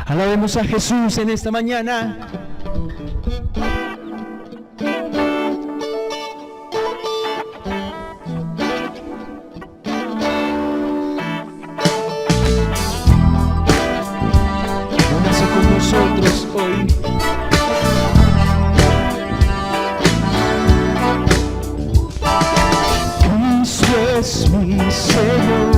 Alabemos a Jesús en esta mañana. Únase con nosotros hoy. Cristo es mi Señor.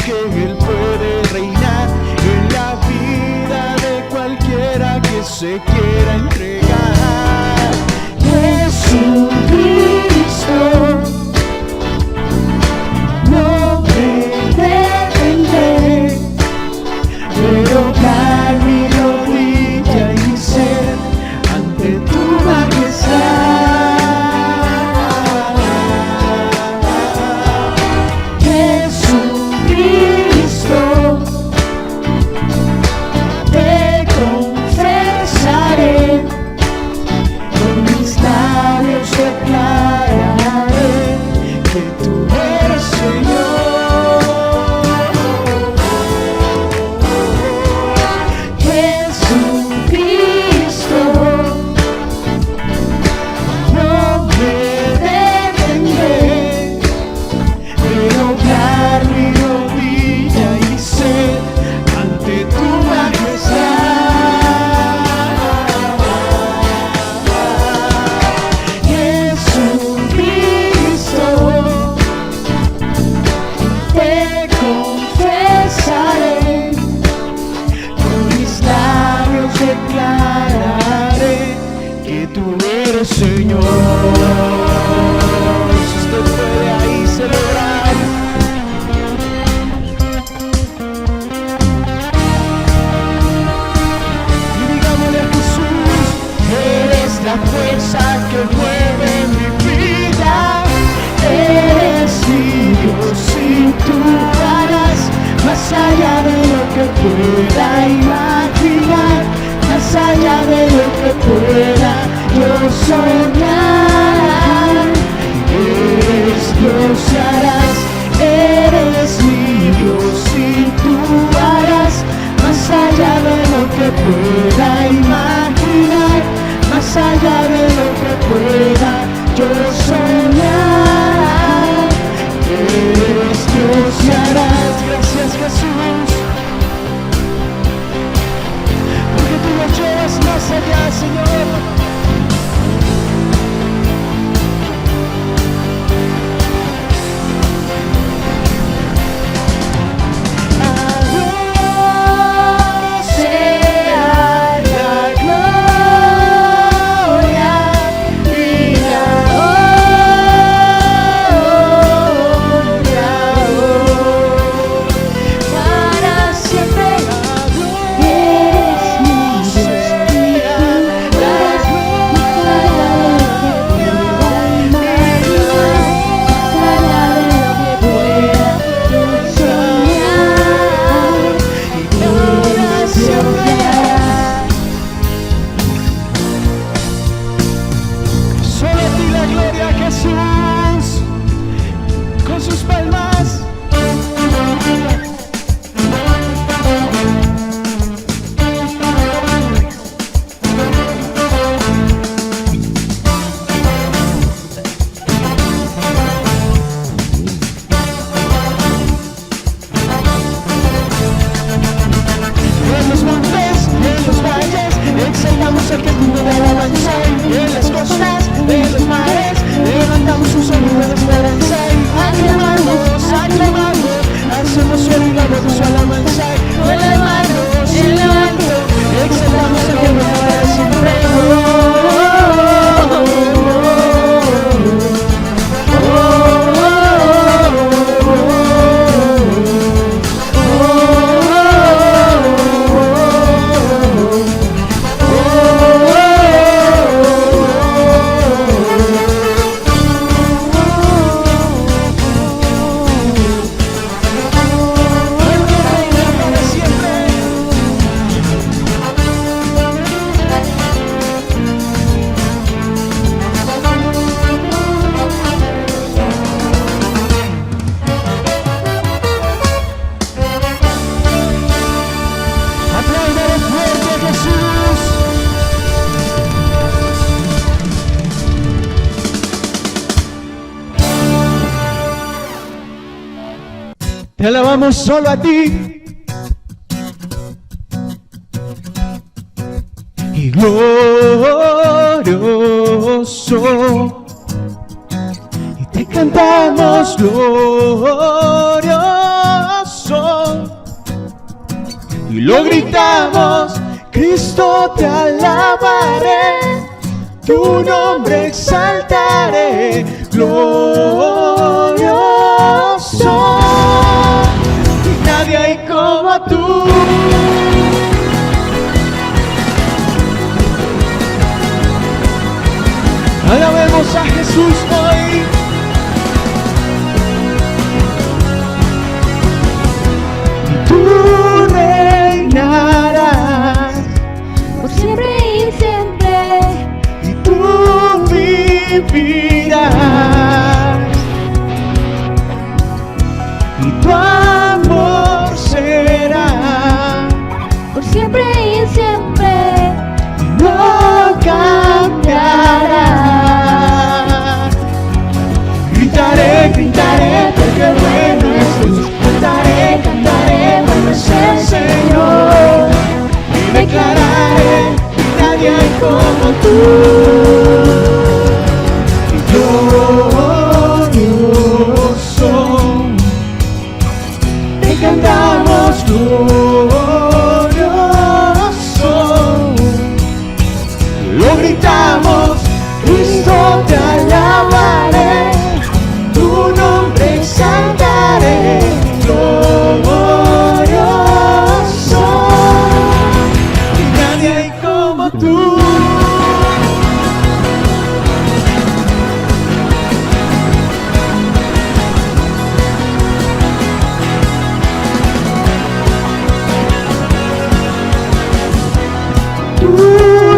Que Él puede reinar en la vida de cualquiera que se quiera entregar. Jesucristo no me defender, pero doblar mi rodilla y ser ante tu majestad. Señor, si usted puede ahí celebrar, y digámosle a Jesús: eres la fuerza que mueve mi vida, eres mi Dios y tú harás más allá de lo que pueda imaginar, más allá de lo que pueda yo soñar. Eres Dios y harás, eres mi Dios y tú harás más allá de lo que pueda imaginar, más allá de lo que pueda yo soñar. Eres Dios y harás. Gracias, Jesús, porque tú nos llevas más allá, Señor. Te alabamos solo a ti. Y glorioso, y te cantamos glorioso, y lo gritamos, Cristo te alabaré, tu nombre exaltaré, glorioso, y nadie hay como tú. Alabemos a Jesús hoy. Y tú reinarás por siempre y siempre, y tú vivirás, y tu amor será por siempre y siempre, y no cambiará. Gritaré, gritaré, porque bueno es Dios. Cantaré, cantaré, bueno es el Señor. Y declararé, nadie hay como tú. Y glorioso, te cantamos glorioso. Lo gritamos, Cristo te alabaré, tu nombre exaltaré, glorioso, y nadie hay como tú. Tú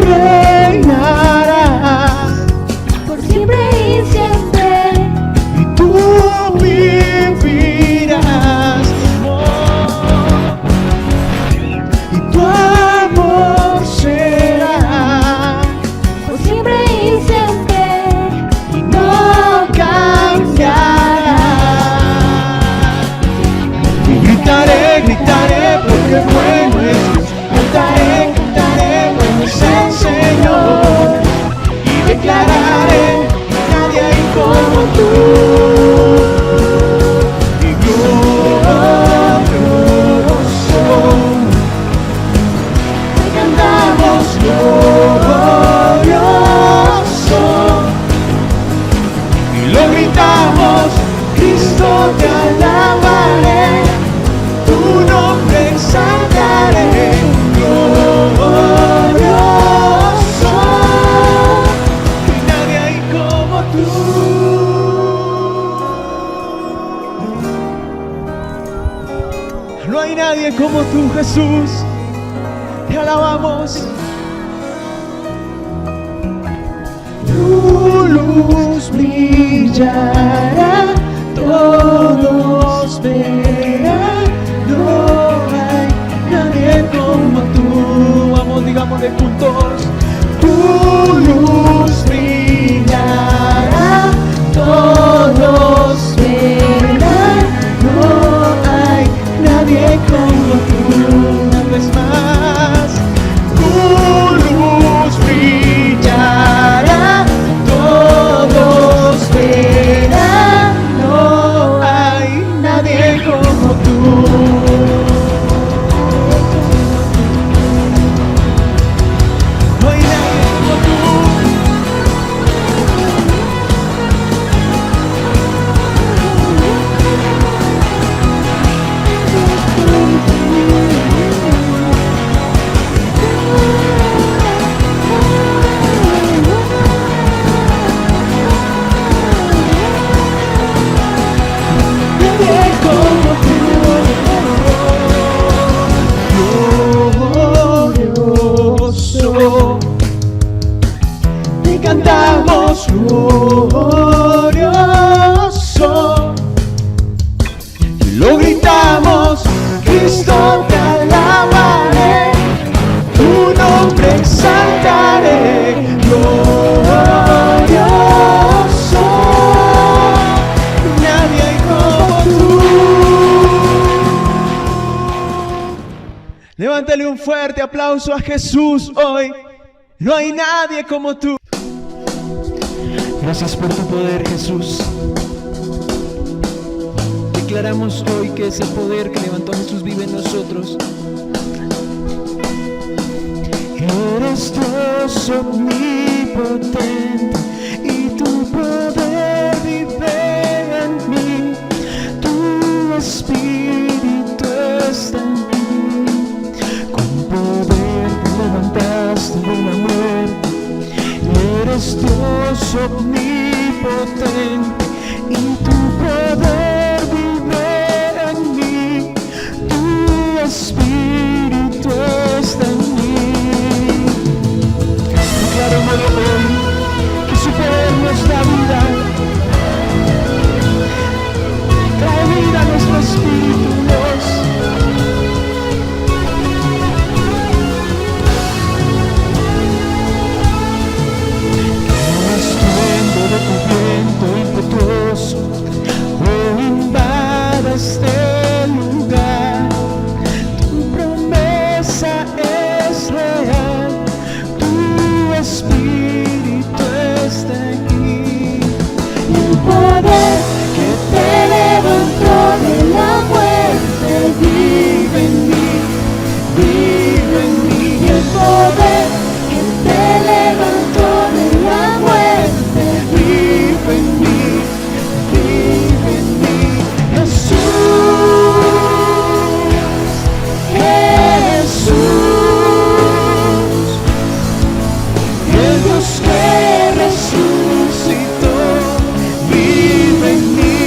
reinarás por siempre y siempre, y tú vivirás, y tu amor será por siempre y siempre, y no cambiará. Y gritaré, gritaré, porque bueno es Dios. Cantaré, cantaré, bueno es el Señor. Y declararé, nadie hay como tú. Y glorioso, te cantamos glorioso, y lo gritamos, Cristo te alabaré, tu nombre exaltaré, glorioso, y nadie hay como tú. No hay nadie como tú, Jesús. Te alabamos. Tu luz brillará, todos verán. No hay nadie como tú. Vamos, digámosle juntos. Tu luz brillará, todos verán. No hay nadie como tú. Una vez más. Tu luz brillará, todos verán. No hay nadie como tú. No hay Levántale un fuerte aplauso a Jesús hoy. No hay nadie como tú. Gracias por tu poder, Jesús. Declaramos hoy que ese poder que levantó a Jesús vive en nosotros. Eres Dios omnipotente y tu poder vive en mí. Tu espíritu está en mí. Con poder te levantaste de la muerte. Eres Dios omnipotente y tu poder vive en mí. Tu espíritu está en mí. Declaramos hoy que su poder nos da vida. Trae vida a nuestro espíritu, Dios. De tu viento impetuoso, oh, invada este lugar. Tu promesa es real, tu espíritu está aquí. Y el poder que te levantó de la muerte Vive en mí, vive en mí. y el poder que te levantó de la muerte Vive en mí, vive en mí. Jesús, Jesús, el Dios que resucitó, vive en mí.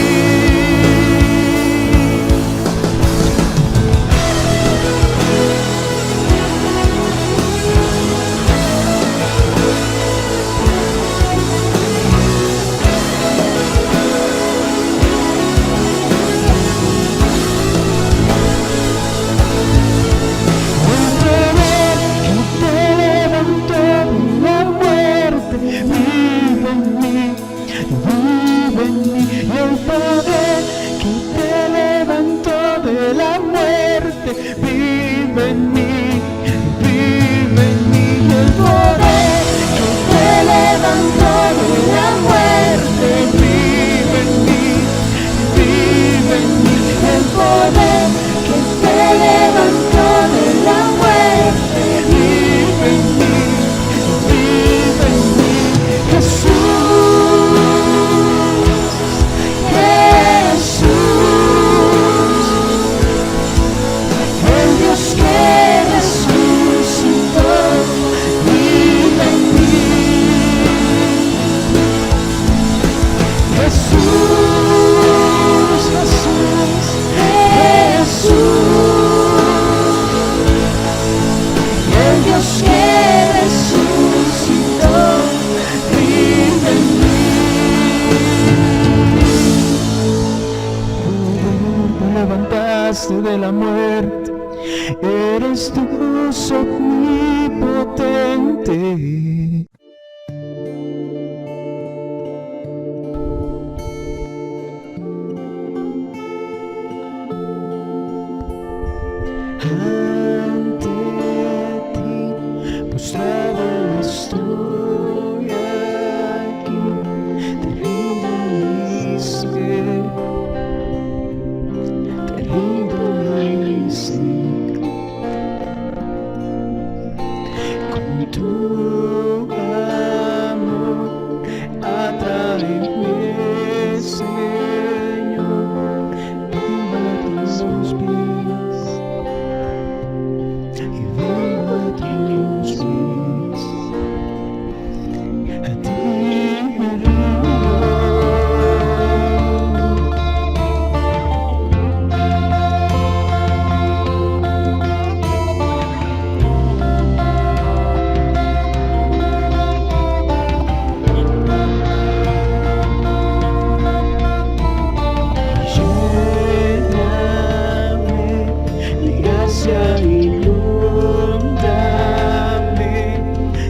El poder que te levantó de la muerte, vive en mí, vive en mí. El poder que te levantó de la muerte, vive en mí, vive en mí. El poder que te levantó de la muerte, vive en mí, vive en mí. Jesús, el Dios que resucitó, vive en mí. Jesús, Jesús, Jesús, el Dios que resucitó, vive en mí. Te levantaste de la muerte, eres Dios omnipotente. Ante ti, postrado estoy aquí, te rindo mi ser. Con tu amor atráeme, Señor, vengo a tus pies y vengo a tus pies. A ti me rindo.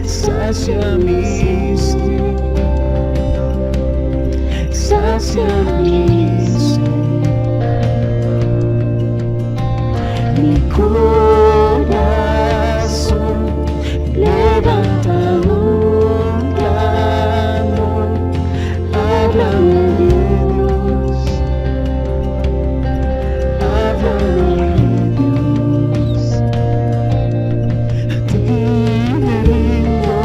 Sacia mi ser, sacia mi ser, mi corazón. levanta un clamor, háblame Dios, háblame Dios, a ti me rindo,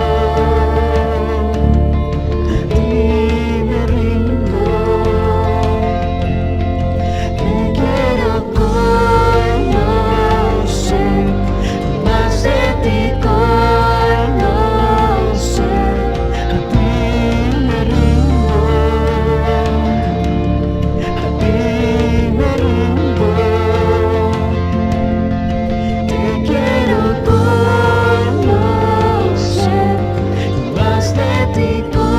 a ti me rindo, te quiero conocer, más de ti conocer, a ti me rindo, a ti me rindo, te quiero conocer, más de ti conocer,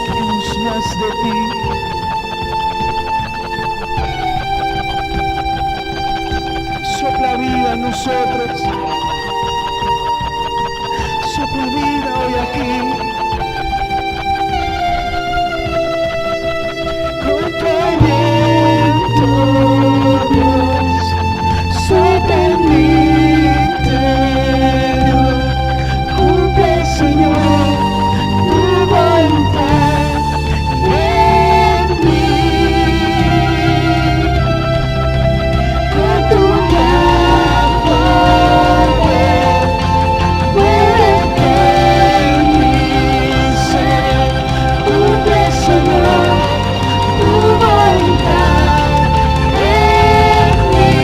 queremos más de ti. Sopla vida en nosotros, sopla vida hoy aquí, con tu aliento, Dios, sopla en mi interior, cumple Señor tu voluntad en mí. Con tu poder, muévete en mi ser, cumple Señor tu voluntad en mí.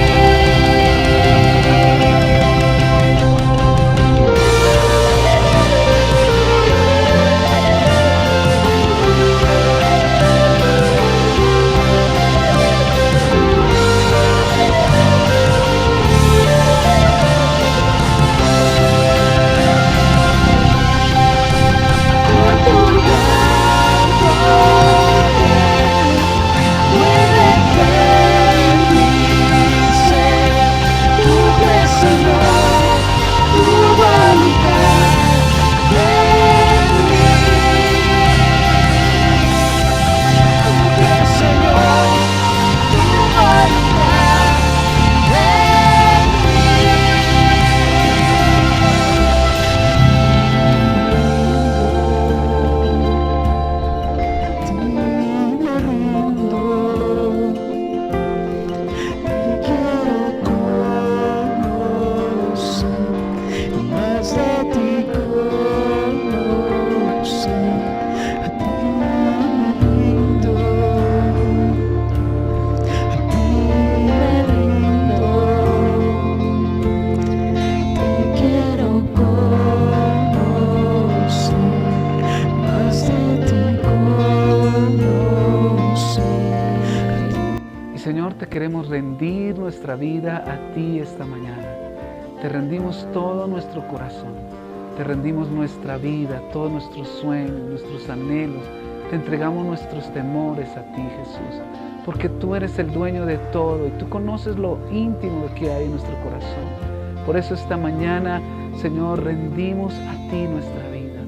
Con tu gran poder, muévete en mi ser, cumple Señor tu voluntad en mí. Cumple Señor tu voluntad en mí. Me rindo, te quiero conocer, más de ti conocer, a ti me rindo, a ti me rindo, te quiero conocer, más de ti conocer. Y Señor, te queremos rendir nuestra vida a ti esta mañana. Te rendimos todo nuestro corazón. Te rendimos nuestra vida, todos nuestros sueños, nuestros anhelos. Te entregamos nuestros temores a ti, Jesús. Porque tú eres el dueño de todo y tú conoces lo íntimo que hay en nuestro corazón. Por eso esta mañana, Señor, rendimos a ti nuestra vida.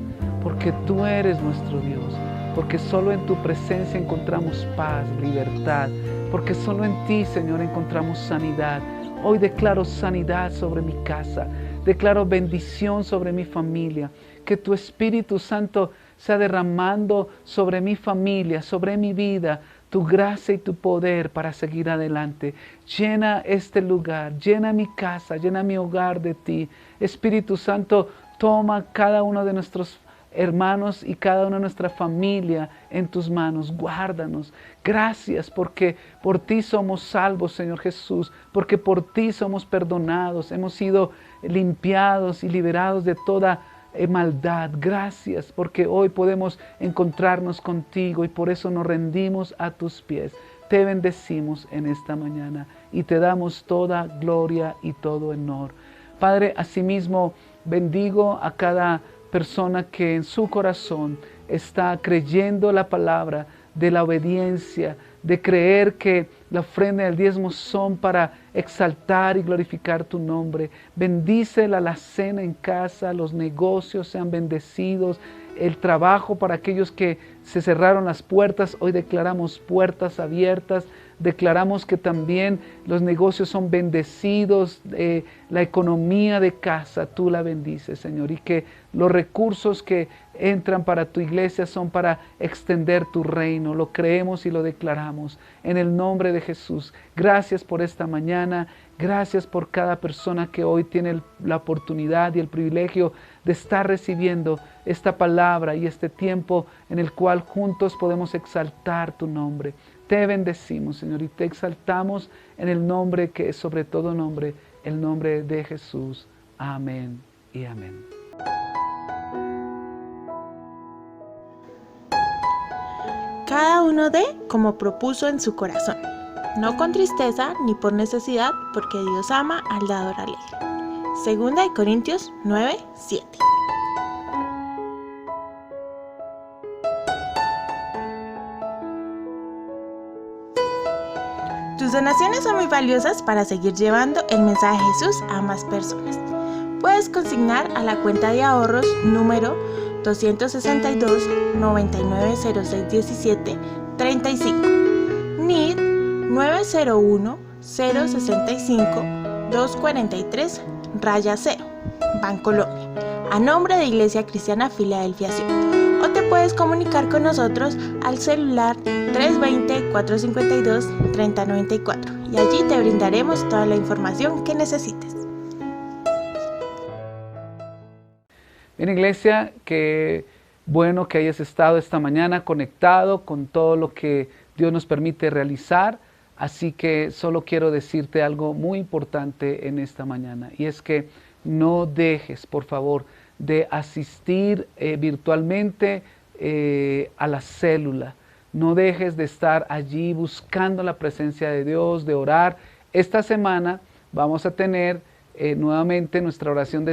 Porque tú eres nuestro Dios. Porque solo en tu presencia encontramos paz, libertad. Porque solo en ti, Señor, encontramos sanidad. Hoy declaro sanidad sobre mi casa. Declaro bendición sobre mi familia. Que tu Espíritu Santo sea derramando sobre mi familia, sobre mi vida, tu gracia y tu poder para seguir adelante. Llena este lugar, llena mi casa, llena mi hogar de ti. Espíritu Santo, toma cada uno de nuestros hermanos y cada una de nuestra familia en tus manos. Guárdanos. Gracias porque por ti somos salvos, Señor Jesús, porque por ti somos perdonados, hemos sido limpiados y liberados de toda maldad. Gracias porque hoy podemos encontrarnos contigo y por eso nos rendimos a tus pies. Te bendecimos en esta mañana y te damos toda gloria y todo honor. Padre, asimismo bendigo a cada persona que en su corazón está creyendo la palabra de la obediencia, de creer que la ofrenda y el diezmo son para exaltar y glorificar tu nombre. Bendíce la alacena en casa, los negocios sean bendecidos, el trabajo para aquellos que se cerraron las puertas. Hoy declaramos puertas abiertas, declaramos que también los negocios son bendecidos, la economía de casa tú la bendices, Señor, y que los recursos que entran para tu iglesia son para extender tu reino. Lo creemos y lo declaramos en el nombre de Jesús. Gracias por esta mañana, gracias por cada persona que hoy tiene la oportunidad y el privilegio de estar recibiendo esta palabra y este tiempo en el cual juntos podemos exaltar tu nombre. Te bendecimos, Señor, y te exaltamos en el nombre que es sobre todo nombre, el nombre de Jesús. Amén y amén. Cada uno dé como propuso en su corazón, no con tristeza ni por necesidad, porque Dios ama al dador alegre. 2 Corintios 9:7. Tus donaciones son muy valiosas para seguir llevando el mensaje de Jesús a más personas. Puedes consignar a la cuenta de ahorros número 262 9906 17 35, NID 901 065 243 0, Bancolombia, a nombre de Iglesia Cristiana Filadelfia Sion. O te puedes comunicar con nosotros al celular 320-452-3094 y allí te brindaremos toda la información que necesites. Bien, iglesia, qué bueno que hayas estado esta mañana conectado con todo lo que Dios nos permite realizar. Así que solo quiero decirte algo muy importante en esta mañana, y es que no dejes, por favor, de asistir virtualmente a la célula. No dejes de estar allí buscando la presencia de Dios, de orar. Esta semana vamos a tener nuevamente nuestra oración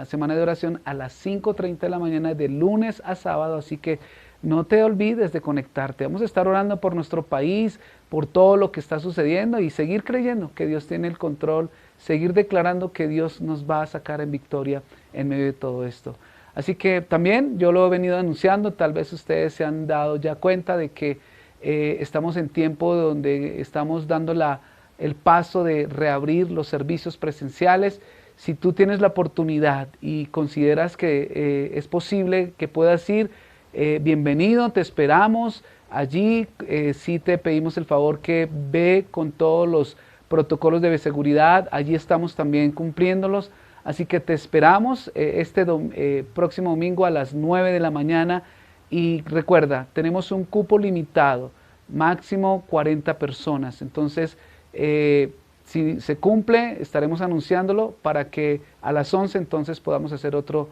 semana de oración a las 5:30 de la mañana, de lunes a sábado, así que no te olvides de conectarte. Vamos a estar orando por nuestro país, por todo lo que está sucediendo y seguir creyendo que Dios tiene el control, seguir declarando que Dios nos va a sacar en victoria en medio de todo esto. Así que también yo lo he venido anunciando, tal vez ustedes se han dado ya cuenta de que estamos en tiempo donde estamos dando el paso de reabrir los servicios presenciales. Si tú tienes la oportunidad y consideras que es posible que puedas ir, bienvenido, te esperamos. Allí sí te pedimos el favor que ve con todos los protocolos de bioseguridad, allí estamos también cumpliéndolos, así que te esperamos próximo domingo a las 9 de la mañana y recuerda, tenemos un cupo limitado, máximo 40 personas, entonces si se cumple estaremos anunciándolo para que a las 11 entonces podamos hacer otro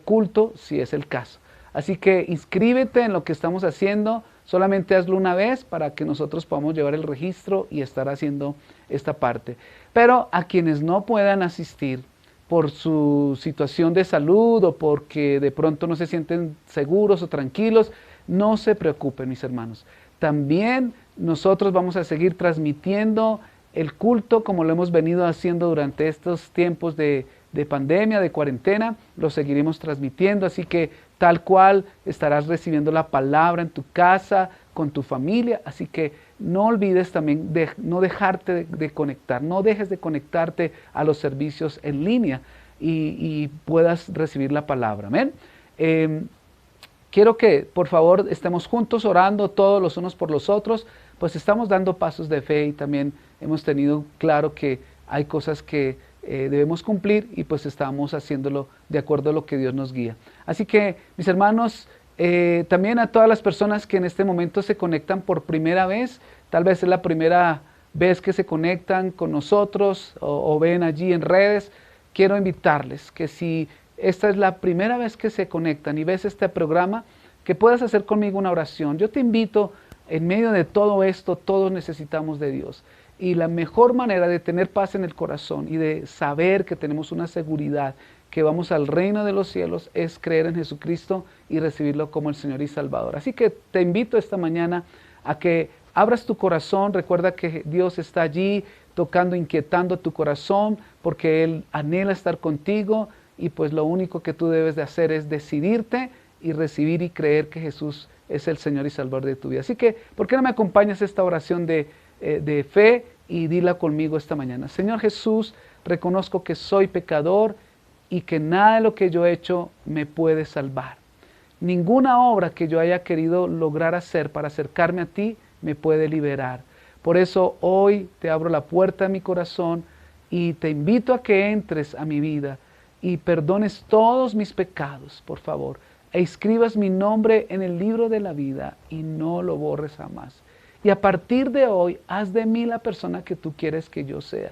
culto si es el caso. Así que inscríbete en lo que estamos haciendo, solamente hazlo una vez para que nosotros podamos llevar el registro y estar haciendo esta parte. Pero a quienes no puedan asistir por su situación de salud o porque de pronto no se sienten seguros o tranquilos, no se preocupen, mis hermanos. También nosotros vamos a seguir transmitiendo el culto como lo hemos venido haciendo durante estos tiempos de pandemia, de cuarentena, lo seguiremos transmitiendo, así que tal cual estarás recibiendo la palabra en tu casa, con tu familia, así que no olvides también de no dejarte de conectar, no dejes de conectarte a los servicios en línea y puedas recibir la palabra, amén. Quiero que por favor estemos juntos orando todos los unos por los otros, pues estamos dando pasos de fe y también hemos tenido claro que hay cosas que debemos cumplir y pues estamos haciéndolo de acuerdo a lo que Dios nos guía. Así que mis hermanos, también a todas las personas que en este momento se conectan por primera vez, tal vez es la primera vez que se conectan con nosotros o ven allí en redes, quiero invitarles que si esta es la primera vez que se conectan y ves este programa, que puedas hacer conmigo una oración. Yo te invito, en medio de todo esto, todos necesitamos de Dios. Y la mejor manera de tener paz en el corazón y de saber que tenemos una seguridad, que vamos al reino de los cielos, es creer en Jesucristo y recibirlo como el Señor y Salvador. Así que te invito esta mañana a que abras tu corazón. Recuerda que Dios está allí tocando, inquietando tu corazón, porque Él anhela estar contigo y pues lo único que tú debes de hacer es decidirte y recibir y creer que Jesús es el Señor y Salvador de tu vida. Así que, ¿por qué no me acompañas a esta oración de fe y dila conmigo esta mañana? Señor Jesús, reconozco que soy pecador y que nada de lo que yo he hecho me puede salvar. Ninguna obra que yo haya querido lograr hacer para acercarme a ti me puede liberar. Por eso hoy te abro la puerta de mi corazón y te invito a que entres a mi vida y perdones todos mis pecados, por favor, e escribas mi nombre en el libro de la vida y no lo borres jamás. Y a partir de hoy, haz de mí la persona que tú quieres que yo sea.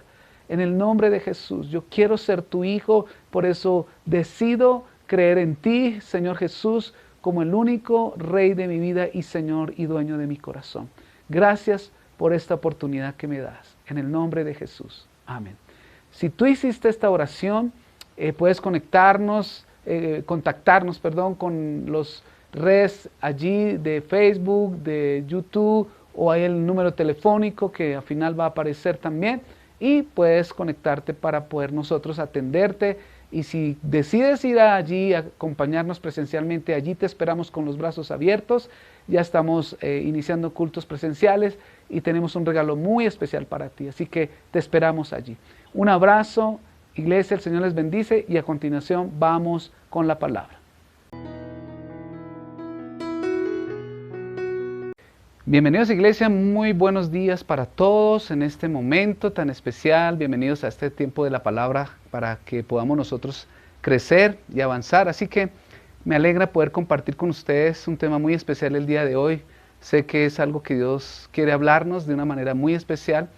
En el nombre de Jesús, yo quiero ser tu hijo, por eso decido creer en ti, Señor Jesús, como el único Rey de mi vida y Señor y dueño de mi corazón. Gracias por esta oportunidad que me das. En el nombre de Jesús. Amén. Si tú hiciste esta oración, puedes contactarnos con los redes allí de Facebook, de YouTube, o hay el número telefónico que al final va a aparecer también, y puedes conectarte para poder nosotros atenderte. Y si decides ir allí a acompañarnos presencialmente, allí te esperamos con los brazos abiertos. Ya estamos iniciando cultos presenciales y tenemos un regalo muy especial para ti, así que te esperamos allí. Un abrazo, iglesia, el Señor les bendice y a continuación vamos con la palabra. Bienvenidos, iglesia, muy buenos días para todos en este momento tan especial. Bienvenidos a este tiempo de la palabra para que podamos nosotros crecer y avanzar. Así que me alegra poder compartir con ustedes un tema muy especial el día de hoy. Sé que es algo que Dios quiere hablarnos de una manera muy especial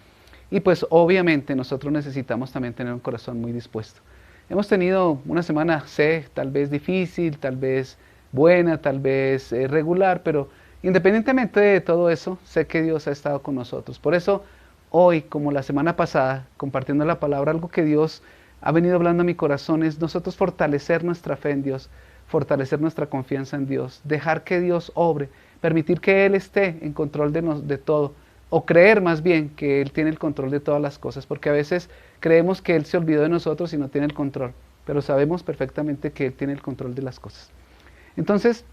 y pues obviamente nosotros necesitamos también tener un corazón muy dispuesto. Hemos tenido una semana, tal vez difícil, tal vez buena, tal vez regular, pero independientemente de todo eso, sé que Dios ha estado con nosotros. Por eso, hoy, como la semana pasada, compartiendo la palabra, algo que Dios ha venido hablando a mi corazón es nosotros fortalecer nuestra fe en Dios, fortalecer nuestra confianza en Dios, dejar que Dios obre, permitir que Él esté en control de todo, o creer más bien que Él tiene el control de todas las cosas, porque a veces creemos que Él se olvidó de nosotros y no tiene el control, pero sabemos perfectamente que Él tiene el control de las cosas. Entonces,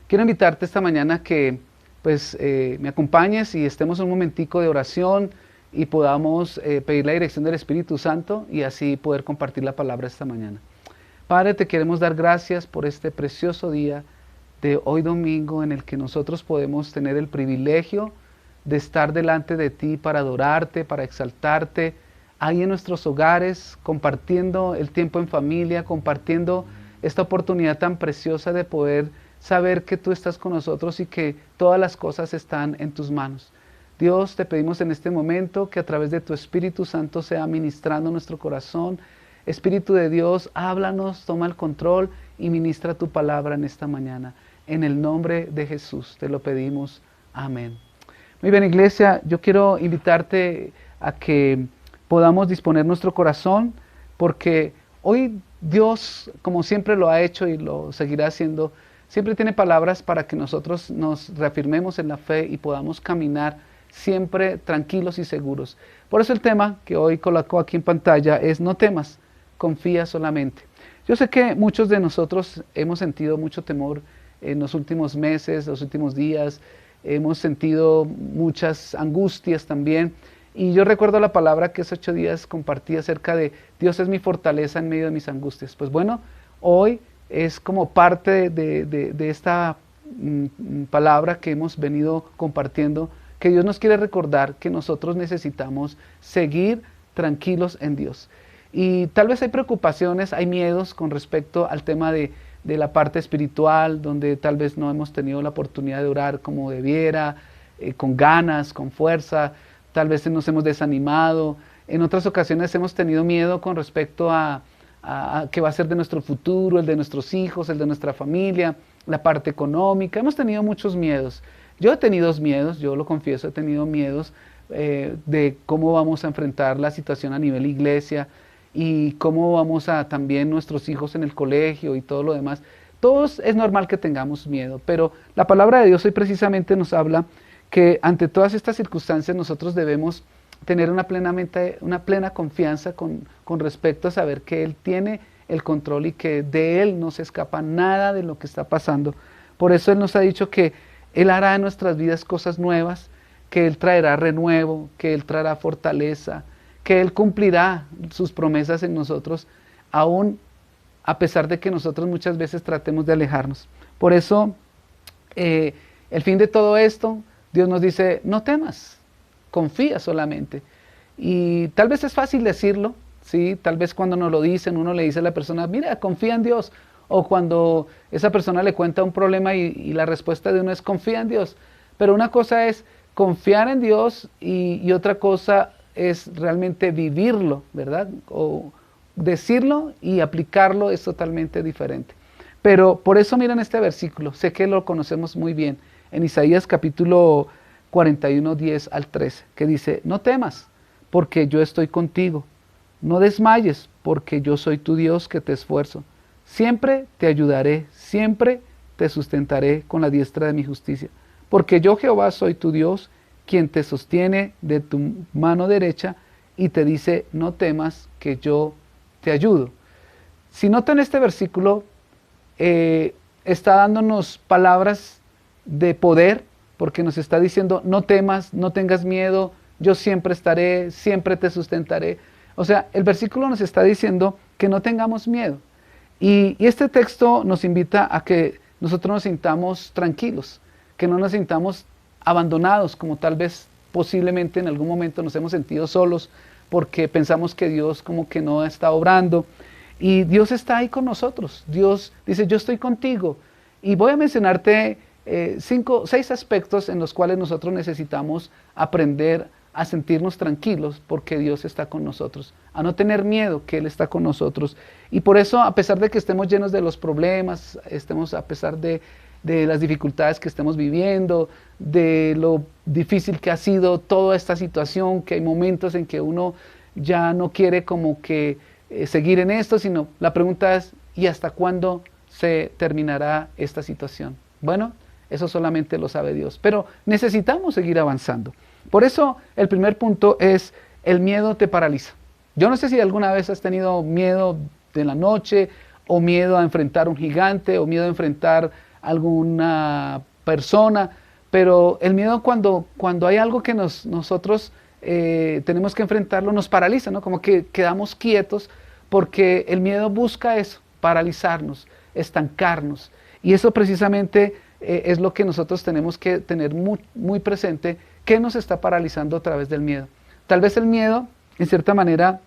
quiero invitarte esta mañana que me acompañes y estemos un momentico de oración y podamos pedir la dirección del Espíritu Santo y así poder compartir la palabra esta mañana. Padre, te queremos dar gracias por este precioso día de hoy domingo en el que nosotros podemos tener el privilegio de estar delante de ti para adorarte, para exaltarte, ahí en nuestros hogares, compartiendo el tiempo en familia, compartiendo esta oportunidad tan preciosa de poder saber que tú estás con nosotros y que todas las cosas están en tus manos. Dios, te pedimos en este momento que a través de tu Espíritu Santo sea ministrando nuestro corazón. Espíritu de Dios, háblanos, toma el control y ministra tu palabra en esta mañana. En el nombre de Jesús te lo pedimos. Amén. Muy bien, iglesia, yo quiero invitarte a que podamos disponer nuestro corazón, porque hoy Dios, como siempre lo ha hecho y lo seguirá haciendo, siempre tiene palabras para que nosotros nos reafirmemos en la fe y podamos caminar siempre tranquilos y seguros. Por eso el tema que hoy coloco aquí en pantalla es: no temas, confía solamente. Yo sé que muchos de nosotros hemos sentido mucho temor en los últimos meses, los últimos días, hemos sentido muchas angustias también. Y yo recuerdo la palabra que hace 8 días compartí acerca de Dios es mi fortaleza en medio de mis angustias. Pues bueno, hoy es como parte de esta palabra que hemos venido compartiendo, que Dios nos quiere recordar que nosotros necesitamos seguir tranquilos en Dios. Y tal vez hay preocupaciones, hay miedos con respecto al tema de la parte espiritual, donde tal vez no hemos tenido la oportunidad de orar como debiera, con ganas, con fuerza, tal vez nos hemos desanimado. En otras ocasiones hemos tenido miedo con respecto a qué va a ser de nuestro futuro, el de nuestros hijos, el de nuestra familia, la parte económica. Hemos tenido muchos miedos. Yo he tenido miedos, yo lo confieso, he tenido miedos de cómo vamos a enfrentar la situación a nivel iglesia y cómo vamos a también nuestros hijos en el colegio y todo lo demás. Todos es normal que tengamos miedo, pero la palabra de Dios hoy precisamente nos habla que ante todas estas circunstancias nosotros debemos tener una plena confianza con respecto a saber que Él tiene el control y que de Él no se escapa nada de lo que está pasando. Por eso Él nos ha dicho que Él hará en nuestras vidas cosas nuevas, que Él traerá renuevo, que Él traerá fortaleza, que Él cumplirá sus promesas en nosotros, aún a pesar de que nosotros muchas veces tratemos de alejarnos. Por eso, el fin de todo esto, Dios nos dice, no temas, confía solamente. Y tal vez es fácil decirlo, ¿sí? Tal vez cuando nos lo dicen, uno le dice a la persona, mira, confía en Dios. O cuando esa persona le cuenta un problema y la respuesta de uno es, confía en Dios. Pero una cosa es confiar en Dios y otra cosa es realmente vivirlo, ¿verdad? O decirlo y aplicarlo es totalmente diferente. Pero por eso miren este versículo, sé que lo conocemos muy bien, en Isaías capítulo 41, 10 al 13, que dice, no temas, porque yo estoy contigo, no desmayes, porque yo soy tu Dios que te esfuerzo. Siempre te ayudaré, siempre te sustentaré con la diestra de mi justicia. Porque yo Jehová soy tu Dios, quien te sostiene de tu mano derecha y te dice, no temas, que yo te ayudo. Si notan este versículo, está dándonos palabras de poder, porque nos está diciendo, no temas, no tengas miedo, yo siempre estaré, siempre te sustentaré. O sea, el versículo nos está diciendo que no tengamos miedo. Y este texto nos invita a que nosotros nos sintamos tranquilos, que no nos sintamos abandonados, como tal vez posiblemente en algún momento nos hemos sentido solos, porque pensamos que Dios como que no está obrando. Y Dios está ahí con nosotros. Dios dice, yo estoy contigo. Y voy a mencionarte 6 aspectos en los cuales nosotros necesitamos aprender a sentirnos tranquilos porque Dios está con nosotros, a no tener miedo que Él está con nosotros. Y por eso, a pesar de que estemos llenos de los problemas, a pesar de las dificultades que estemos viviendo, de lo difícil que ha sido toda esta situación, que hay momentos en que uno ya no quiere como que seguir en esto, sino la pregunta es, ¿y hasta cuándo se terminará esta situación? Bueno, eso solamente lo sabe Dios, pero necesitamos seguir avanzando. Por eso el primer punto es, el miedo te paraliza. Yo no sé si alguna vez has tenido miedo de la noche, o miedo a enfrentar un gigante, o miedo a enfrentar alguna persona, pero el miedo cuando hay algo que nosotros tenemos que enfrentarlo, nos paraliza, ¿no? Como que quedamos quietos, porque el miedo busca eso, paralizarnos, estancarnos. Y eso precisamente es lo que nosotros tenemos que tener muy, muy presente, que nos está paralizando a través del miedo. Tal vez el miedo, en cierta manera,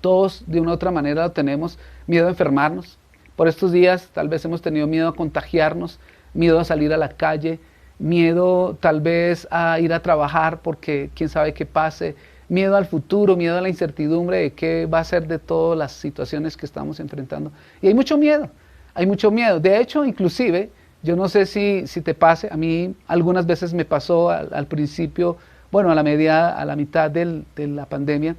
todos de una u otra manera lo tenemos, miedo a enfermarnos. Por estos días tal vez hemos tenido miedo a contagiarnos, miedo a salir a la calle, miedo tal vez a ir a trabajar porque quién sabe qué pase, miedo al futuro, miedo a la incertidumbre de qué va a ser de todas las situaciones que estamos enfrentando. Y hay mucho miedo, hay mucho miedo. De hecho, inclusive, yo no sé si te pase, a mí algunas veces me pasó al principio, bueno, a la mitad de la pandemia,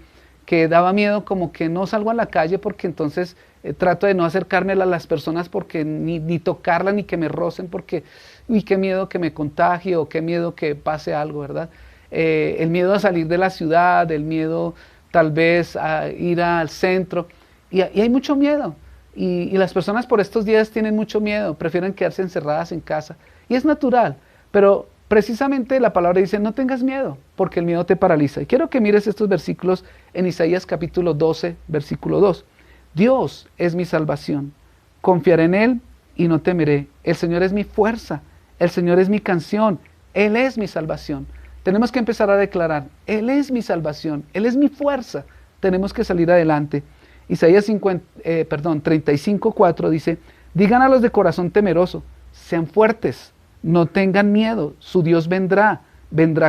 que daba miedo como que no salgo a la calle porque entonces trato de no acercarme a las personas porque ni tocarlas ni que me rocen porque, uy, qué miedo que me contagie o qué miedo que pase algo, ¿verdad? El miedo a salir de la ciudad, el miedo tal vez a ir al centro, y hay mucho miedo. Y las personas por estos días tienen mucho miedo, prefieren quedarse encerradas en casa. Y es natural, pero precisamente la palabra dice, no tengas miedo, porque el miedo te paraliza. Y quiero que mires estos versículos en Isaías capítulo 12, versículo 2. Dios es mi salvación, confiaré en Él y no temeré. El Señor es mi fuerza, el Señor es mi canción, Él es mi salvación. Tenemos que empezar a declarar, Él es mi salvación, Él es mi fuerza. Tenemos que salir adelante. Isaías 35:4 dice, digan a los de corazón temeroso, sean fuertes, no tengan miedo, su Dios vendrá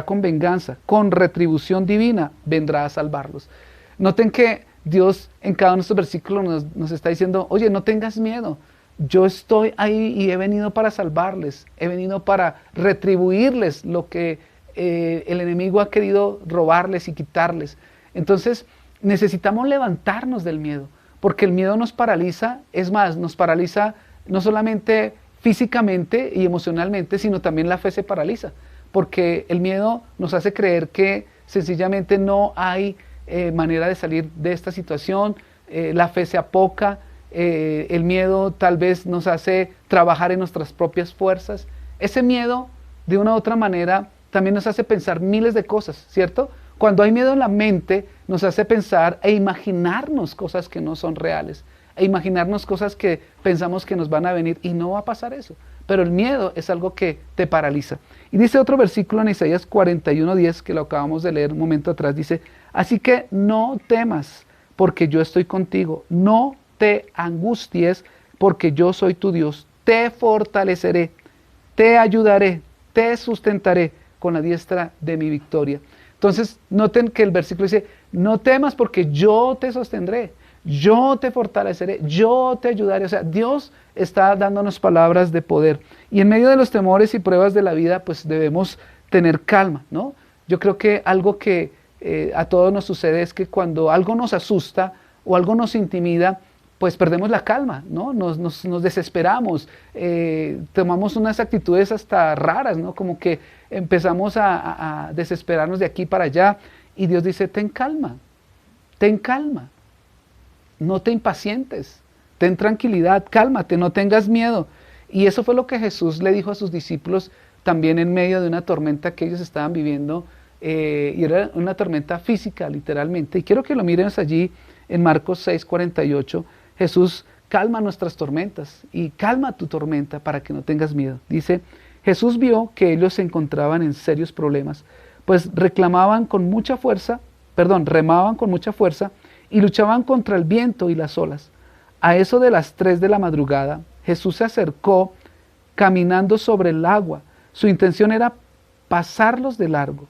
con venganza, con retribución divina, vendrá a salvarlos. Noten que Dios en cada uno de estos versículos nos está diciendo, oye, no tengas miedo, yo estoy ahí y he venido para salvarles, he venido para retribuirles lo que el enemigo ha querido robarles y quitarles. Entonces, necesitamos levantarnos del miedo, porque el miedo nos paraliza, es más, nos paraliza no solamente físicamente y emocionalmente, sino también la fe se paraliza, porque el miedo nos hace creer que sencillamente no hay manera de salir de esta situación, la fe se apoca, el miedo tal vez nos hace trabajar en nuestras propias fuerzas. Ese miedo, de una u otra manera, también nos hace pensar miles de cosas, ¿cierto? Cuando hay miedo en la mente, nos hace pensar e imaginarnos cosas que no son reales, e imaginarnos cosas que pensamos que nos van a venir, y no va a pasar eso. Pero el miedo es algo que te paraliza. Y dice otro versículo en Isaías 41:10, que lo acabamos de leer un momento atrás, dice: así que no temas, porque yo estoy contigo, no te angusties, porque yo soy tu Dios, te fortaleceré, te ayudaré, te sustentaré con la diestra de mi victoria. Entonces, noten que el versículo dice: no temas porque yo te sostendré, yo te fortaleceré, yo te ayudaré. O sea, Dios está dándonos palabras de poder. Y en medio de los temores y pruebas de la vida, pues debemos tener calma, ¿no? Yo creo que algo que a todos nos sucede es que cuando algo nos asusta o algo nos intimida, pues perdemos la calma, ¿no? Nos desesperamos, tomamos unas actitudes hasta raras, ¿no? Como que empezamos a desesperarnos de aquí para allá, y Dios dice: ten calma, no te impacientes, ten tranquilidad, cálmate, no tengas miedo. Y eso fue lo que Jesús le dijo a sus discípulos también en medio de una tormenta que ellos estaban viviendo, y era una tormenta física, literalmente. Y quiero que lo miren allí en Marcos 6:48. Jesús calma nuestras tormentas, y calma tu tormenta para que no tengas miedo. Dice: Jesús vio que ellos se encontraban en serios problemas, pues remaban con mucha fuerza y luchaban contra el viento y las olas. A eso de las 3 de la madrugada, Jesús se acercó caminando sobre el agua. Su intención era pasarlos de largo,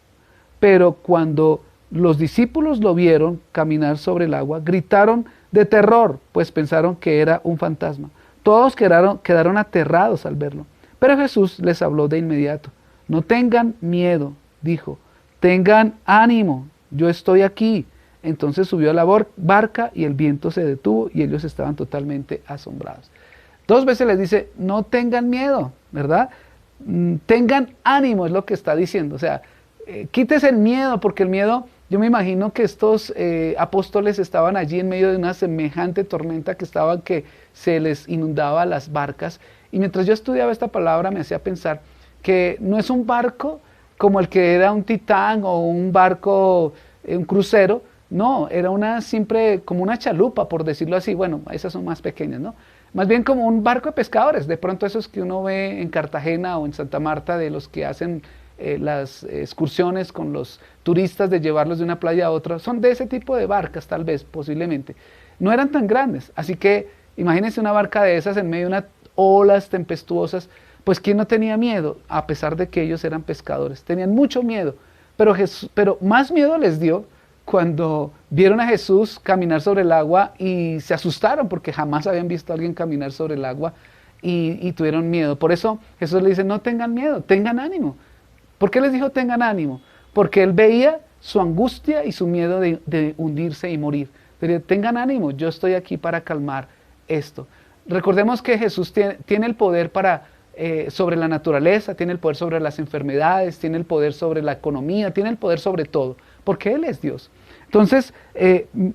pero cuando los discípulos lo vieron caminar sobre el agua, gritaron de terror, pues pensaron que era un fantasma. Todos quedaron aterrados al verlo. Pero Jesús les habló de inmediato. No tengan miedo, dijo, tengan ánimo, yo estoy aquí. Entonces subió a la barca y el viento se detuvo y ellos estaban totalmente asombrados. 2 veces les dice: no tengan miedo, ¿verdad? Tengan ánimo, es lo que está diciendo. O sea, quítese el miedo, porque el miedo, yo me imagino que estos apóstoles estaban allí en medio de una semejante tormenta que se les inundaba las barcas. Y mientras yo estudiaba esta palabra me hacía pensar que no es un barco como el que era un Titán o un barco, un crucero. No, era como una chalupa, por decirlo así. Bueno, esas son más pequeñas, ¿no? Más bien como un barco de pescadores, de pronto esos que uno ve en Cartagena o en Santa Marta, de los que hacen las excursiones con los turistas, de llevarlos de una playa a otra. Son de ese tipo de barcas, tal vez, posiblemente. No eran tan grandes, así que imagínense una barca de esas en medio de unas olas tempestuosas. Pues ¿quién no tenía miedo? A pesar de que ellos eran pescadores, tenían mucho miedo, pero más miedo les dio cuando vieron a Jesús caminar sobre el agua y se asustaron porque jamás habían visto a alguien caminar sobre el agua, y tuvieron miedo. Por eso Jesús les dice: no tengan miedo, tengan ánimo. ¿Por qué les dijo tengan ánimo? Porque Él veía su angustia y su miedo de hundirse y morir. Pero tengan ánimo, yo estoy aquí para calmar esto. Recordemos que Jesús tiene el poder sobre la naturaleza, tiene el poder sobre las enfermedades, tiene el poder sobre la economía, tiene el poder sobre todo, porque Él es Dios. Entonces,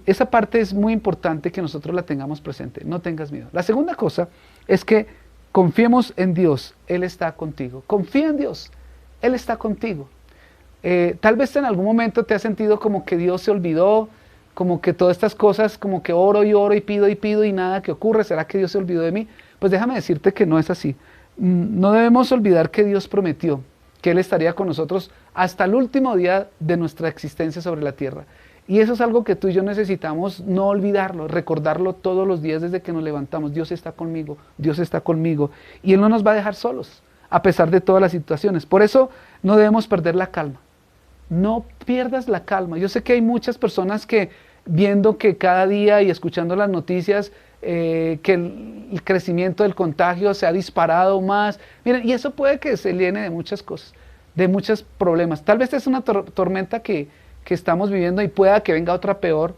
esa parte es muy importante que nosotros la tengamos presente. No tengas miedo. La segunda cosa es que confiemos en Dios. Él está contigo. Confía en Dios. Él está contigo. Tal vez en algún momento te has sentido como que Dios se olvidó, como que todas estas cosas, como que oro y pido y nada que ocurre. ¿Será que Dios se olvidó de mí? Pues déjame decirte que no es así. No debemos olvidar que Dios prometió que Él estaría con nosotros hasta el último día de nuestra existencia sobre la tierra. Y eso es algo que tú y yo necesitamos no olvidarlo, recordarlo todos los días desde que nos levantamos. Dios está conmigo, Dios está conmigo. Y Él no nos va a dejar solos, a pesar de todas las situaciones. Por eso no debemos perder la calma. No pierdas la calma. Yo sé que hay muchas personas que, viendo que cada día y escuchando las noticias, que el crecimiento del contagio se ha disparado más. Miren, y eso puede que se llene de muchas cosas, de muchos problemas. Tal vez es una tormenta que estamos viviendo y pueda que venga otra peor.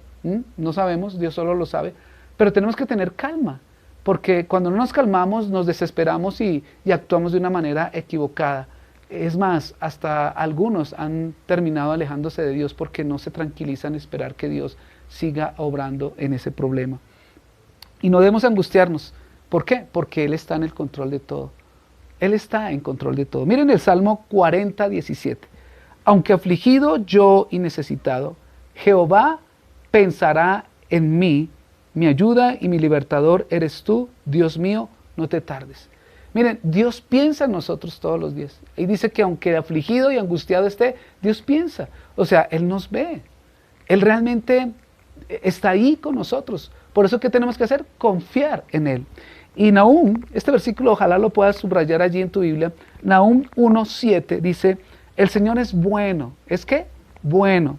No sabemos, Dios solo lo sabe. Pero tenemos que tener calma, porque cuando no nos calmamos nos desesperamos y actuamos de una manera equivocada. Es más, hasta algunos han terminado alejándose de Dios porque no se tranquilizan en esperar que Dios siga obrando en ese problema. Y no debemos angustiarnos. ¿Por qué? Porque Él está en el control de todo. Él está en control de todo. Miren el Salmo 40, 17. Aunque afligido yo y necesitado, Jehová pensará en mí, mi ayuda y mi libertador eres tú, Dios mío, no te tardes. Miren, Dios piensa en nosotros todos los días. Y dice que aunque afligido y angustiado esté, Dios piensa. O sea, Él nos ve. Él realmente está ahí con nosotros. Por eso, ¿qué tenemos que hacer? Confiar en Él. Y Nahum, este versículo ojalá lo puedas subrayar allí en tu Biblia. Nahum 1:7 dice, el Señor es bueno. ¿Es qué? Bueno.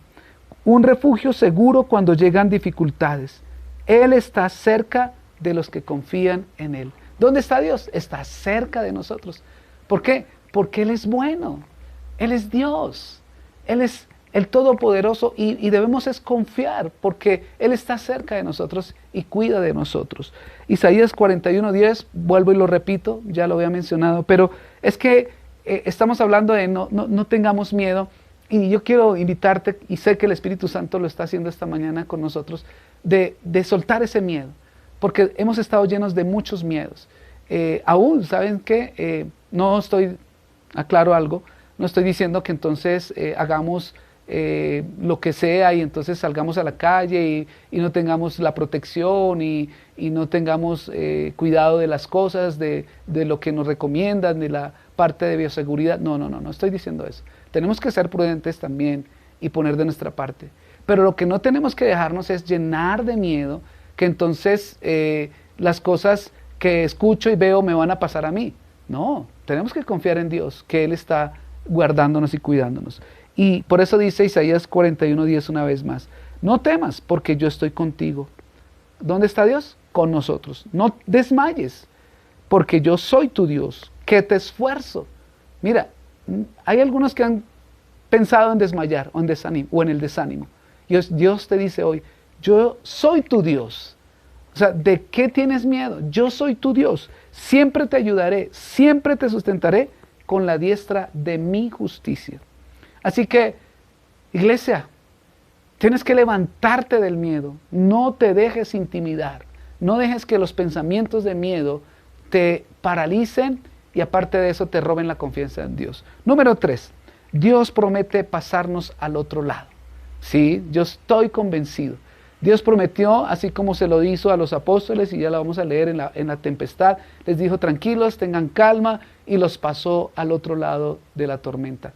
Un refugio seguro cuando llegan dificultades. Él está cerca de los que confían en Él. ¿Dónde está Dios? Está cerca de nosotros. ¿Por qué? Porque Él es bueno. Él es Dios. Él es el Todopoderoso y debemos es confiar porque Él está cerca de nosotros y cuida de nosotros. Isaías 41:10, vuelvo y lo repito, ya lo había mencionado, pero es que estamos hablando de no tengamos miedo y yo quiero invitarte, y sé que el Espíritu Santo lo está haciendo esta mañana con nosotros, de soltar ese miedo, porque hemos estado llenos de muchos miedos. Aún, ¿saben qué? No estoy, aclaro algo, no estoy diciendo que entonces hagamos lo que sea y entonces salgamos a la calle y no tengamos la protección y no tengamos cuidado de las cosas, de lo que nos recomiendan, de la parte de bioseguridad. No estoy diciendo eso. Tenemos que ser prudentes también y poner de nuestra parte. Pero lo que no tenemos que dejarnos es llenar de miedo, que entonces las cosas que escucho y veo me van a pasar a mí. No, tenemos que confiar en Dios, que Él está guardándonos y cuidándonos. Y por eso dice Isaías 41:10 una vez más, no temas porque yo estoy contigo. ¿Dónde está Dios? Con nosotros. No desmayes porque yo soy tu Dios, que te esfuerzo. Mira, hay algunos que han pensado en desmayar o en el desánimo. Dios te dice hoy, yo soy tu Dios. O sea, ¿de qué tienes miedo? Yo soy tu Dios. Siempre te ayudaré, siempre te sustentaré con la diestra de mi justicia. Así que, iglesia, tienes que levantarte del miedo. No te dejes intimidar. No dejes que los pensamientos de miedo te paralicen y aparte de eso te roben la confianza en Dios. Número 3, Dios promete pasarnos al otro lado. Sí, yo estoy convencido. Dios prometió, así como se lo hizo a los apóstoles, y ya lo vamos a leer en la tempestad, les dijo tranquilos, tengan calma, y los pasó al otro lado de la tormenta.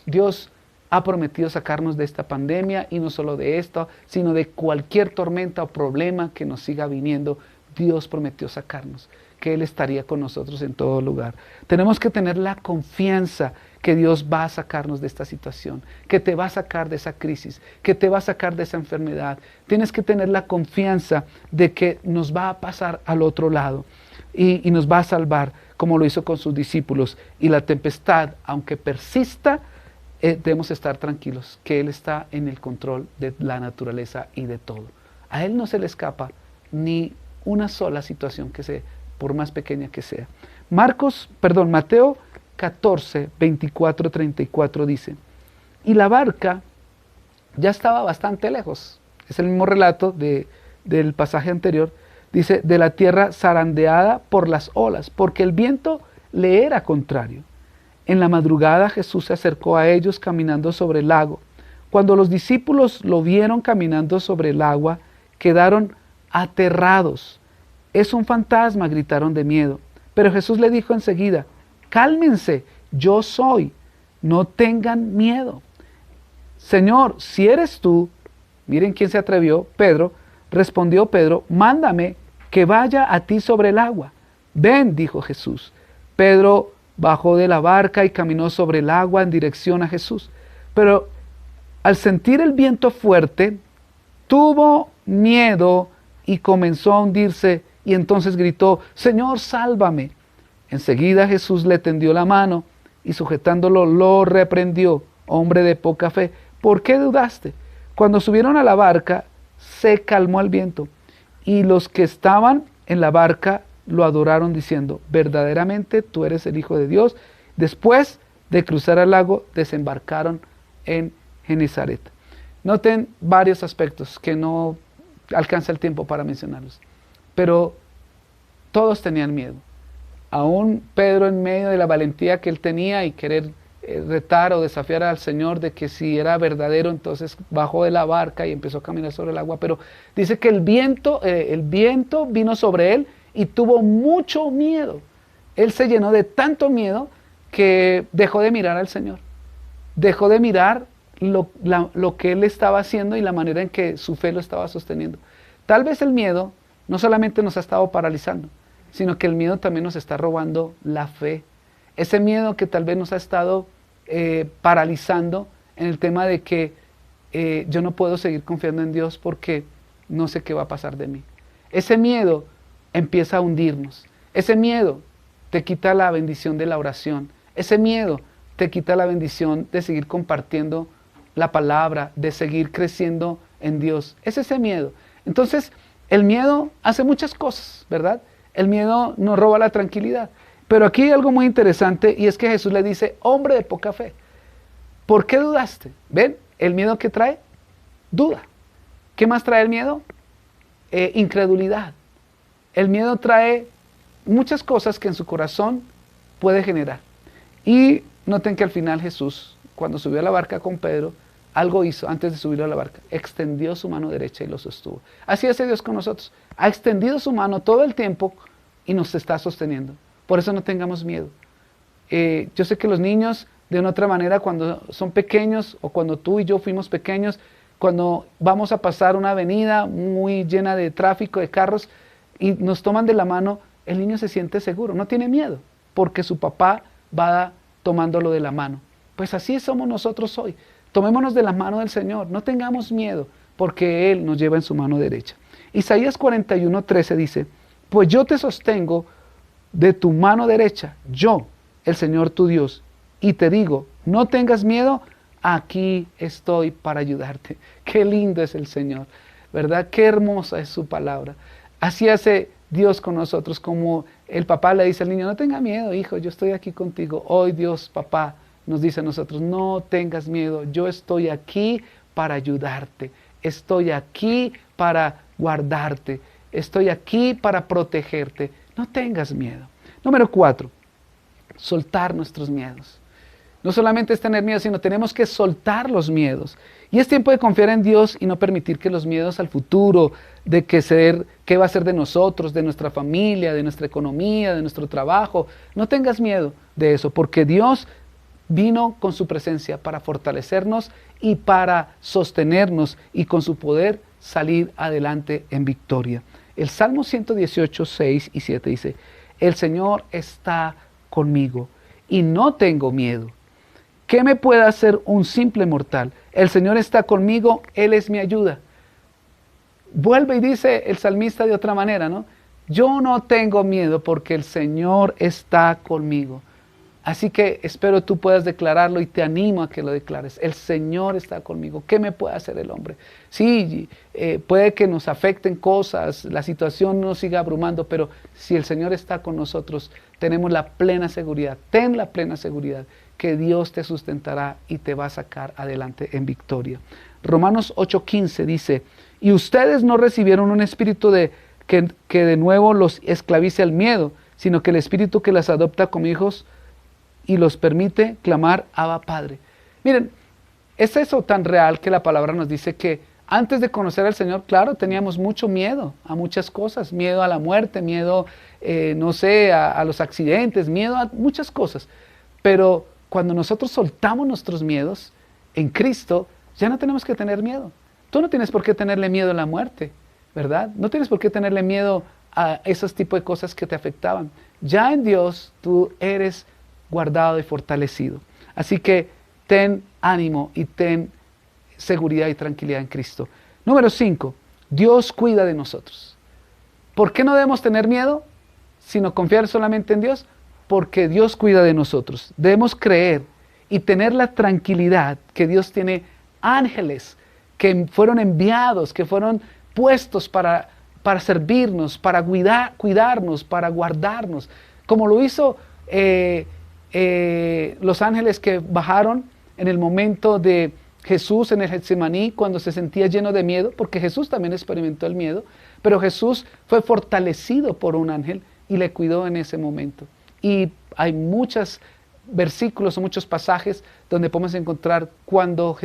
Dios ha prometido sacarnos de esta pandemia, y no solo de esto, sino de cualquier tormenta o problema que nos siga viniendo. Dios prometió sacarnos, que Él estaría con nosotros en todo lugar. Tenemos que tener la confianza que Dios va a sacarnos de esta situación, que te va a sacar de esa crisis, que te va a sacar de esa enfermedad. Tienes que tener la confianza de que nos va a pasar al otro lado y nos va a salvar, como lo hizo con sus discípulos. Y la tempestad, aunque persista, debemos estar tranquilos, que Él está en el control de la naturaleza y de todo. A Él no se le escapa ni una sola situación que sea, por más pequeña que sea. Mateo 14, 24, 34 dice, y la barca ya estaba bastante lejos, es el mismo relato del pasaje anterior, dice, de la tierra zarandeada por las olas, porque el viento le era contrario. En la madrugada Jesús se acercó a ellos caminando sobre el lago. Cuando los discípulos lo vieron caminando sobre el agua, quedaron aterrados. Es un fantasma, gritaron de miedo. Pero Jesús le dijo enseguida, cálmense, yo soy, no tengan miedo. Señor, si eres tú, miren quién se atrevió, Pedro, respondió Pedro, mándame que vaya a ti sobre el agua. Ven, dijo Jesús. Pedro bajó de la barca y caminó sobre el agua en dirección a Jesús. Pero al sentir el viento fuerte, tuvo miedo y comenzó a hundirse y entonces gritó, Señor, sálvame. Enseguida Jesús le tendió la mano y sujetándolo lo reprendió, hombre de poca fe, ¿por qué dudaste? Cuando subieron a la barca, se calmó el viento y los que estaban en la barca lo adoraron diciendo, verdaderamente tú eres el Hijo de Dios. Después de cruzar el lago, desembarcaron en Genesaret. Noten varios aspectos que no alcanza el tiempo para mencionarlos. pero todos tenían miedo. Aún Pedro, en medio de la valentía que él tenía y querer retar o desafiar al Señor de que si era verdadero, entonces bajó de la barca y empezó a caminar sobre el agua. Pero dice que el viento vino sobre él y tuvo mucho miedo. Él se llenó de tanto miedo que dejó de mirar al Señor. Dejó de mirar lo que él estaba haciendo y la manera en que su fe lo estaba sosteniendo. Tal vez el miedo no solamente nos ha estado paralizando, sino que el miedo también nos está robando la fe. Ese miedo que tal vez nos ha estado paralizando en el tema de que yo no puedo seguir confiando en Dios porque no sé qué va a pasar de mí. Ese miedo empieza a hundirnos. Ese miedo te quita la bendición de la oración. Ese miedo te quita la bendición de seguir compartiendo la palabra, de seguir creciendo en Dios. Es ese miedo. Entonces, el miedo hace muchas cosas, ¿verdad? El miedo nos roba la tranquilidad. Pero aquí hay algo muy interesante y es que Jesús le dice, hombre de poca fe, ¿por qué dudaste? ¿Ven? El miedo que trae, duda. ¿Qué más trae el miedo? Incredulidad. El miedo trae muchas cosas que en su corazón puede generar. Y noten que al final Jesús, cuando subió a la barca con Pedro, algo hizo antes de subir a la barca. Extendió su mano derecha y lo sostuvo. Así hace Dios con nosotros. Ha extendido su mano todo el tiempo y nos está sosteniendo. Por eso no tengamos miedo. Yo sé que los niños, de una otra manera, cuando son pequeños, o cuando tú y yo fuimos pequeños, cuando vamos a pasar una avenida muy llena de tráfico, de carros, y nos toman de la mano, el niño se siente seguro, no tiene miedo, porque su papá va tomándolo de la mano. Pues así somos nosotros hoy. Tomémonos de la mano del Señor, no tengamos miedo, porque Él nos lleva en su mano derecha. Isaías 41:13 dice, pues yo te sostengo de tu mano derecha, yo, el Señor tu Dios, y te digo, no tengas miedo, aquí estoy para ayudarte. Qué lindo es el Señor, ¿verdad? Qué hermosa es su palabra. Así hace Dios con nosotros, como el papá le dice al niño, no tenga miedo, hijo, yo estoy aquí contigo. Hoy Dios, papá, nos dice a nosotros, no tengas miedo, yo estoy aquí para ayudarte, estoy aquí para guardarte, estoy aquí para protegerte. No tengas miedo. Número 4, soltar nuestros miedos. No solamente es tener miedo, sino tenemos que soltar los miedos. Y es tiempo de confiar en Dios y no permitir que los miedos al futuro, de qué va a ser de nosotros, de nuestra familia, de nuestra economía, de nuestro trabajo, no tengas miedo de eso, porque Dios vino con su presencia para fortalecernos y para sostenernos y con su poder salir adelante en victoria. El Salmo 118, 6 y 7 dice, el Señor está conmigo y no tengo miedo. ¿Qué me puede hacer un simple mortal? El Señor está conmigo, Él es mi ayuda. Vuelve y dice el salmista de otra manera, ¿no? Yo no tengo miedo porque el Señor está conmigo. Así que espero tú puedas declararlo y te animo a que lo declares. El Señor está conmigo. ¿Qué me puede hacer el hombre? Sí, puede que nos afecten cosas, la situación nos siga abrumando, pero si el Señor está con nosotros, tenemos la plena seguridad, ten la plena seguridad que Dios te sustentará y te va a sacar adelante en victoria. Romanos 8:15 dice, y ustedes no recibieron un espíritu que de nuevo los esclavice al miedo, sino que el espíritu que las adopta como hijos y los permite clamar, Abba Padre. Miren, es eso tan real que la palabra nos dice que antes de conocer al Señor, claro, teníamos mucho miedo a muchas cosas, miedo a la muerte, miedo, a los accidentes, miedo a muchas cosas. Pero cuando nosotros soltamos nuestros miedos en Cristo, ya no tenemos que tener miedo. Tú no tienes por qué tenerle miedo a la muerte, ¿verdad? No tienes por qué tenerle miedo a esos tipos de cosas que te afectaban. Ya en Dios tú eres guardado y fortalecido. Así que ten ánimo y ten seguridad y tranquilidad en Cristo. Número 5, Dios cuida de nosotros. ¿Por qué no debemos tener miedo, sino confiar solamente en Dios? Porque Dios cuida de nosotros. Debemos creer y tener la tranquilidad que Dios tiene ángeles que fueron enviados, que fueron puestos para servirnos, para cuidarnos, para guardarnos. Como lo hizo los ángeles que bajaron en el momento de Jesús en el Getsemaní cuando se sentía lleno de miedo, porque Jesús también experimentó el miedo, pero Jesús fue fortalecido por un ángel y le cuidó en ese momento. Y hay muchos versículos o muchos pasajes donde podemos encontrar cuando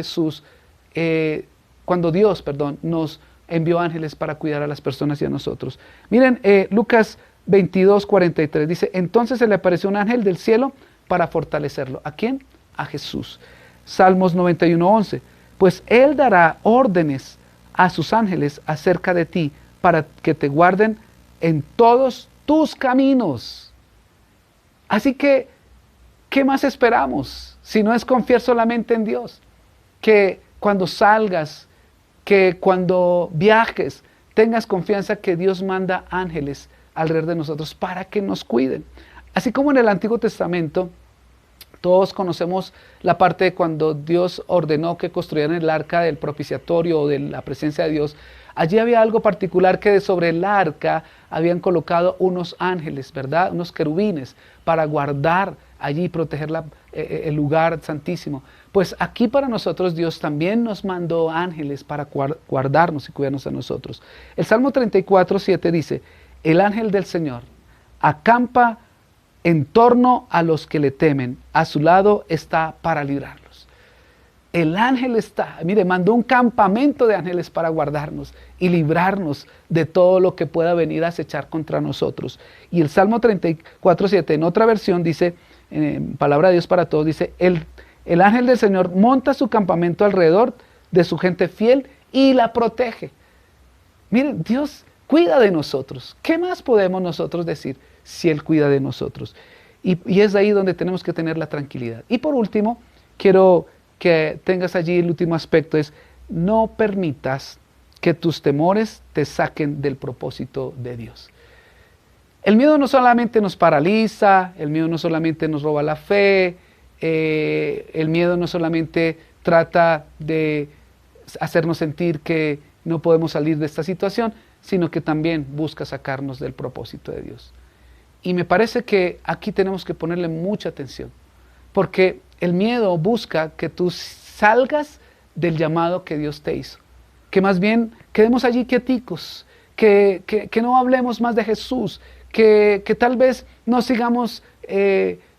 Dios nos envió ángeles para cuidar a las personas y a nosotros. Miren, Lucas 22:43 dice, entonces se le apareció un ángel del cielo para fortalecerlo. ¿A quién? A Jesús. Salmos 91:11, pues Él dará órdenes a sus ángeles acerca de ti para que te guarden en todos tus caminos. Así que, ¿qué más esperamos? Si no es confiar solamente en Dios. Que cuando salgas, que cuando viajes, tengas confianza que Dios manda ángeles alrededor de nosotros para que nos cuiden. Así como en el Antiguo Testamento, todos conocemos la parte de cuando Dios ordenó que construyeran el arca del propiciatorio o de la presencia de Dios. Allí había algo particular que sobre el arca habían colocado unos ángeles, ¿verdad? Unos querubines para guardar allí y proteger el lugar santísimo. Pues aquí para nosotros Dios también nos mandó ángeles para guardarnos y cuidarnos a nosotros. El Salmo 34:7 dice, el ángel del Señor acampa en torno a los que le temen, a su lado está para librarlos. El ángel mandó un campamento de ángeles para guardarnos y librarnos de todo lo que pueda venir a acechar contra nosotros. Y el Salmo 34:7 en otra versión dice, palabra de Dios para todos, dice, el ángel del Señor monta su campamento alrededor de su gente fiel y la protege. Miren, Dios cuida de nosotros. ¿Qué más podemos nosotros decir si Él cuida de nosotros? Y es ahí donde tenemos que tener la tranquilidad. Y por último, quiero que tengas allí el último aspecto, es no permitas que tus temores te saquen del propósito de Dios. El miedo no solamente nos paraliza, el miedo no solamente nos roba la fe, el miedo no solamente trata de hacernos sentir que no podemos salir de esta situación, sino que también busca sacarnos del propósito de Dios. Y me parece que aquí tenemos que ponerle mucha atención, porque el miedo busca que tú salgas del llamado que Dios te hizo, que más bien quedemos allí quieticos, que no hablemos más de Jesús, que tal vez no sigamos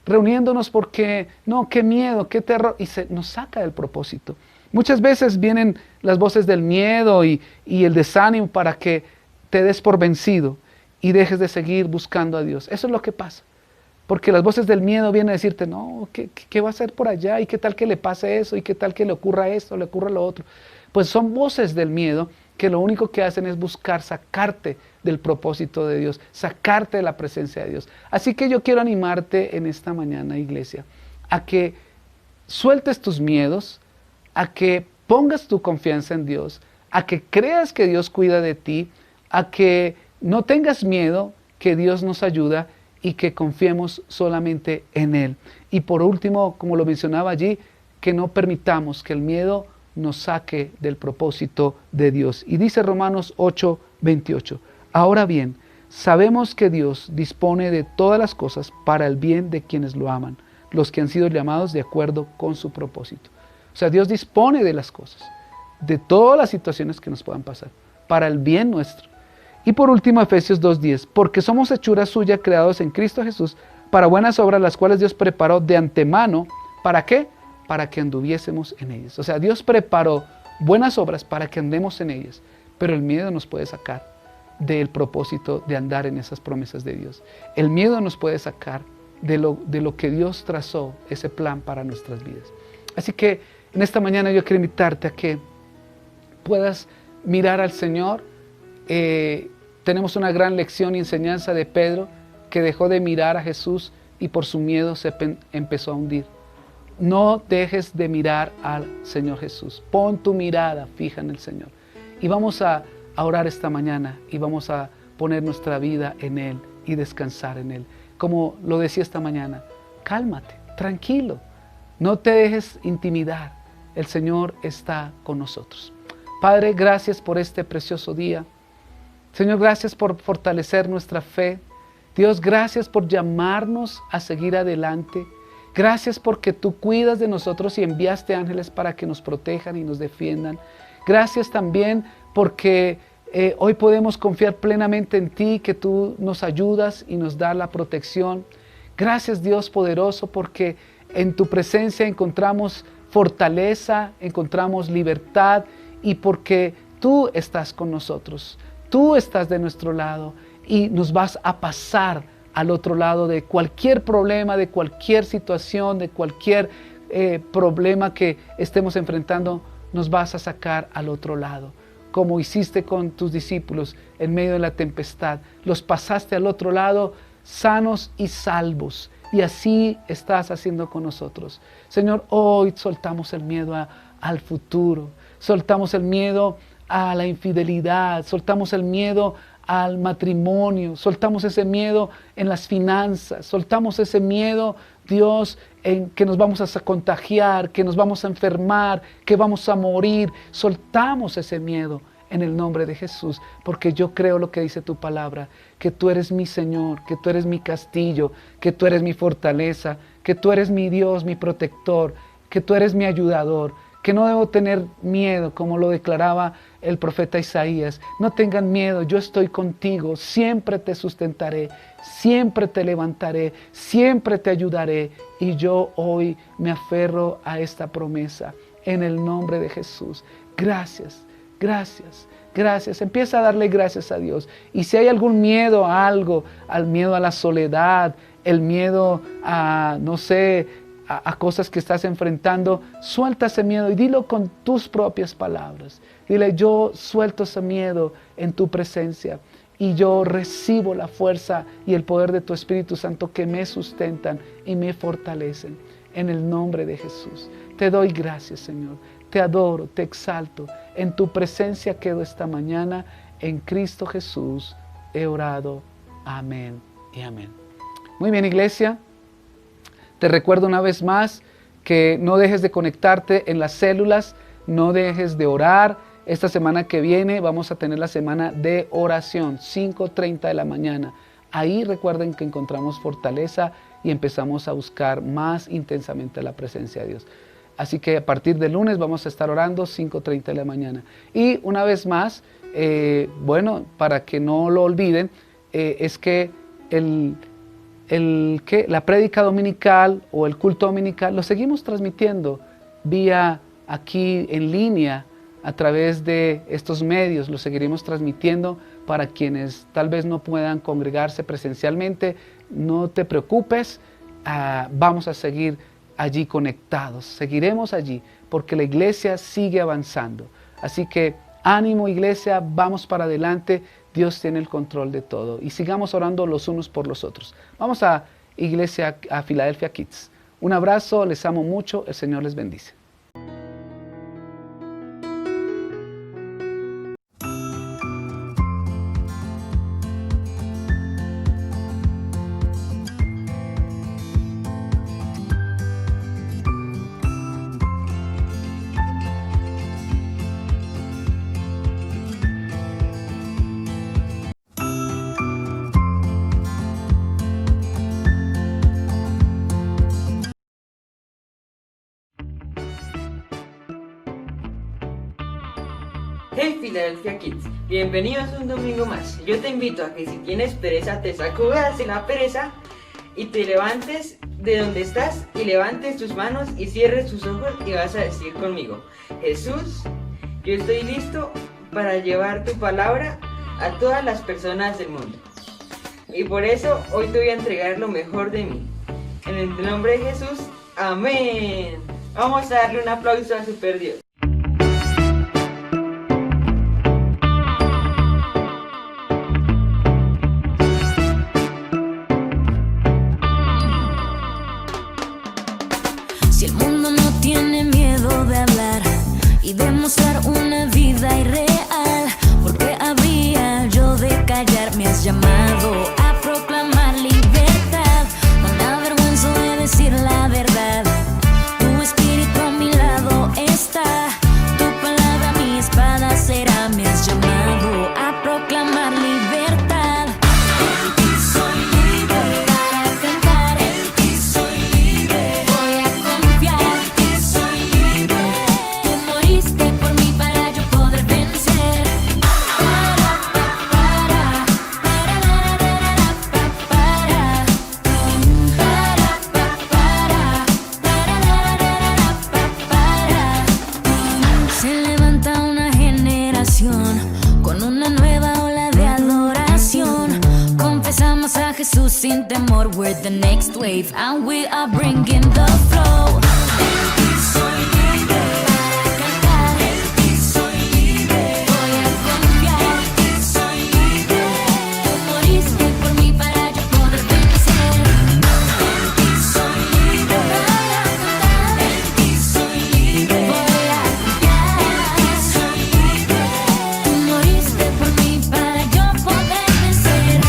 reuniéndonos porque, no, qué miedo, qué terror, y nos saca del propósito. Muchas veces vienen las voces del miedo y el desánimo para que te des por vencido y dejes de seguir buscando a Dios. Eso es lo que pasa. Porque las voces del miedo vienen a decirte, no, ¿qué va a hacer por allá? ¿Y qué tal que le pase eso? ¿Y qué tal que le ocurra esto, le ocurra lo otro? Pues son voces del miedo que lo único que hacen es buscar sacarte del propósito de Dios, sacarte de la presencia de Dios. Así que yo quiero animarte en esta mañana, iglesia, a que sueltes tus miedos, a que pongas tu confianza en Dios, a que creas que Dios cuida de ti, a que no tengas miedo, que Dios nos ayuda y que confiemos solamente en Él. Y por último, como lo mencionaba allí, que no permitamos que el miedo nos saque del propósito de Dios. Y dice Romanos 8:28, ahora bien, sabemos que Dios dispone de todas las cosas para el bien de quienes lo aman, los que han sido llamados de acuerdo con su propósito. O sea, Dios dispone de las cosas, de todas las situaciones que nos puedan pasar, para el bien nuestro. Y por último, Efesios 2:10, porque somos hechura suya, creados en Cristo Jesús, para buenas obras, las cuales Dios preparó de antemano. ¿Para qué? Para que anduviésemos en ellas. O sea, Dios preparó buenas obras para que andemos en ellas, pero el miedo nos puede sacar del propósito de andar en esas promesas de Dios. El miedo nos puede sacar de lo que Dios trazó, ese plan para nuestras vidas. Así que en esta mañana yo quiero invitarte a que puedas mirar al Señor. Tenemos una gran lección y enseñanza de Pedro, que dejó de mirar a Jesús y por su miedo se empezó a hundir. No dejes de mirar al Señor Jesús. Pon tu mirada fija en el Señor. Y vamos a orar esta mañana y vamos a poner nuestra vida en Él y descansar en Él. Como lo decía esta mañana, cálmate, tranquilo. No te dejes intimidar. El Señor está con nosotros. Padre, gracias por este precioso día. Señor, gracias por fortalecer nuestra fe. Dios, gracias por llamarnos a seguir adelante. Gracias porque tú cuidas de nosotros y enviaste ángeles para que nos protejan y nos defiendan. Gracias también porque hoy podemos confiar plenamente en ti, que tú nos ayudas y nos das la protección. Gracias, Dios poderoso, porque en tu presencia encontramos fortaleza, encontramos libertad, y porque tú estás con nosotros, tú estás de nuestro lado y nos vas a pasar al otro lado de cualquier problema, de cualquier situación, de cualquier problema que estemos enfrentando, nos vas a sacar al otro lado. Como hiciste con tus discípulos en medio de la tempestad, los pasaste al otro lado sanos y salvos, y así estás haciendo con nosotros. Señor, hoy soltamos el miedo al futuro, soltamos el miedo a la infidelidad, soltamos el miedo al matrimonio, soltamos ese miedo en las finanzas, soltamos ese miedo, Dios, en que nos vamos a contagiar, que nos vamos a enfermar, que vamos a morir. Soltamos ese miedo en el nombre de Jesús, porque yo creo lo que dice tu palabra, que tú eres mi Señor, que tú eres mi castillo, que tú eres mi fortaleza, que tú eres mi Dios, mi protector, que tú eres mi ayudador, que no debo tener miedo, como lo declaraba el profeta Isaías. No tengan miedo, yo estoy contigo, siempre te sustentaré, siempre te levantaré, siempre te ayudaré. Y yo hoy me aferro a esta promesa en el nombre de Jesús. Gracias, gracias, gracias. Empieza a darle gracias a Dios. Y si hay algún miedo a algo, al miedo a la soledad, el miedo a, no sé, a cosas que estás enfrentando, suelta ese miedo y dilo con tus propias palabras. Dile, yo suelto ese miedo en tu presencia y yo recibo la fuerza y el poder de tu Espíritu Santo que me sustentan y me fortalecen. En el nombre de Jesús. Te doy gracias, Señor. Te adoro, te exalto. En tu presencia quedo esta mañana. En Cristo Jesús he orado. Amén y amén. Muy bien, iglesia. Te recuerdo una vez más que no dejes de conectarte en las células, no dejes de orar. Esta semana que viene vamos a tener la semana de oración, 5:30 de la mañana. Ahí recuerden que encontramos fortaleza y empezamos a buscar más intensamente la presencia de Dios. Así que a partir del lunes vamos a estar orando 5:30 de la mañana. Y una vez más, para que no lo olviden, es que la prédica dominical o el culto dominical lo seguimos transmitiendo vía aquí en línea a través de estos medios. Lo seguiremos transmitiendo para quienes tal vez no puedan congregarse presencialmente. No te preocupes, vamos a seguir allí conectados, seguiremos allí porque la iglesia sigue avanzando. Así que ánimo, iglesia, vamos para adelante. Dios tiene el control de todo y sigamos orando los unos por los otros. Vamos a iglesia, a Philadelphia Kids. Un abrazo, les amo mucho, el Señor les bendice. Hey Philadelphia Kids, bienvenidos un domingo más. Yo te invito a que si tienes pereza te sacudas de la pereza y te levantes de donde estás y levantes tus manos y cierres tus ojos y vas a decir conmigo: Jesús, yo estoy listo para llevar tu palabra a todas las personas del mundo. Y por eso hoy te voy a entregar lo mejor de mí. En el nombre de Jesús, amén. Vamos a darle un aplauso a Super Dios. Si el mundo no tiene miedo de hablar y demostrar una vida irreal, ¿por qué habría yo de callar? Me has llamado a proclamar libertad. No me avergüenzo de decir la verdad. Tu espíritu a mi lado está. Jesús sin temor. We're the next wave and we are bringing the flow. En ti soy libre para cantar. En ti soy libre. Voy a confiar. En ti soy libre. Tú moriste por mí para yo poder vencer. En ti soy libre para cantar. En ti soy libre. Voy a confiar. En ti soy libre. Tú moriste por mí para yo poder vencer.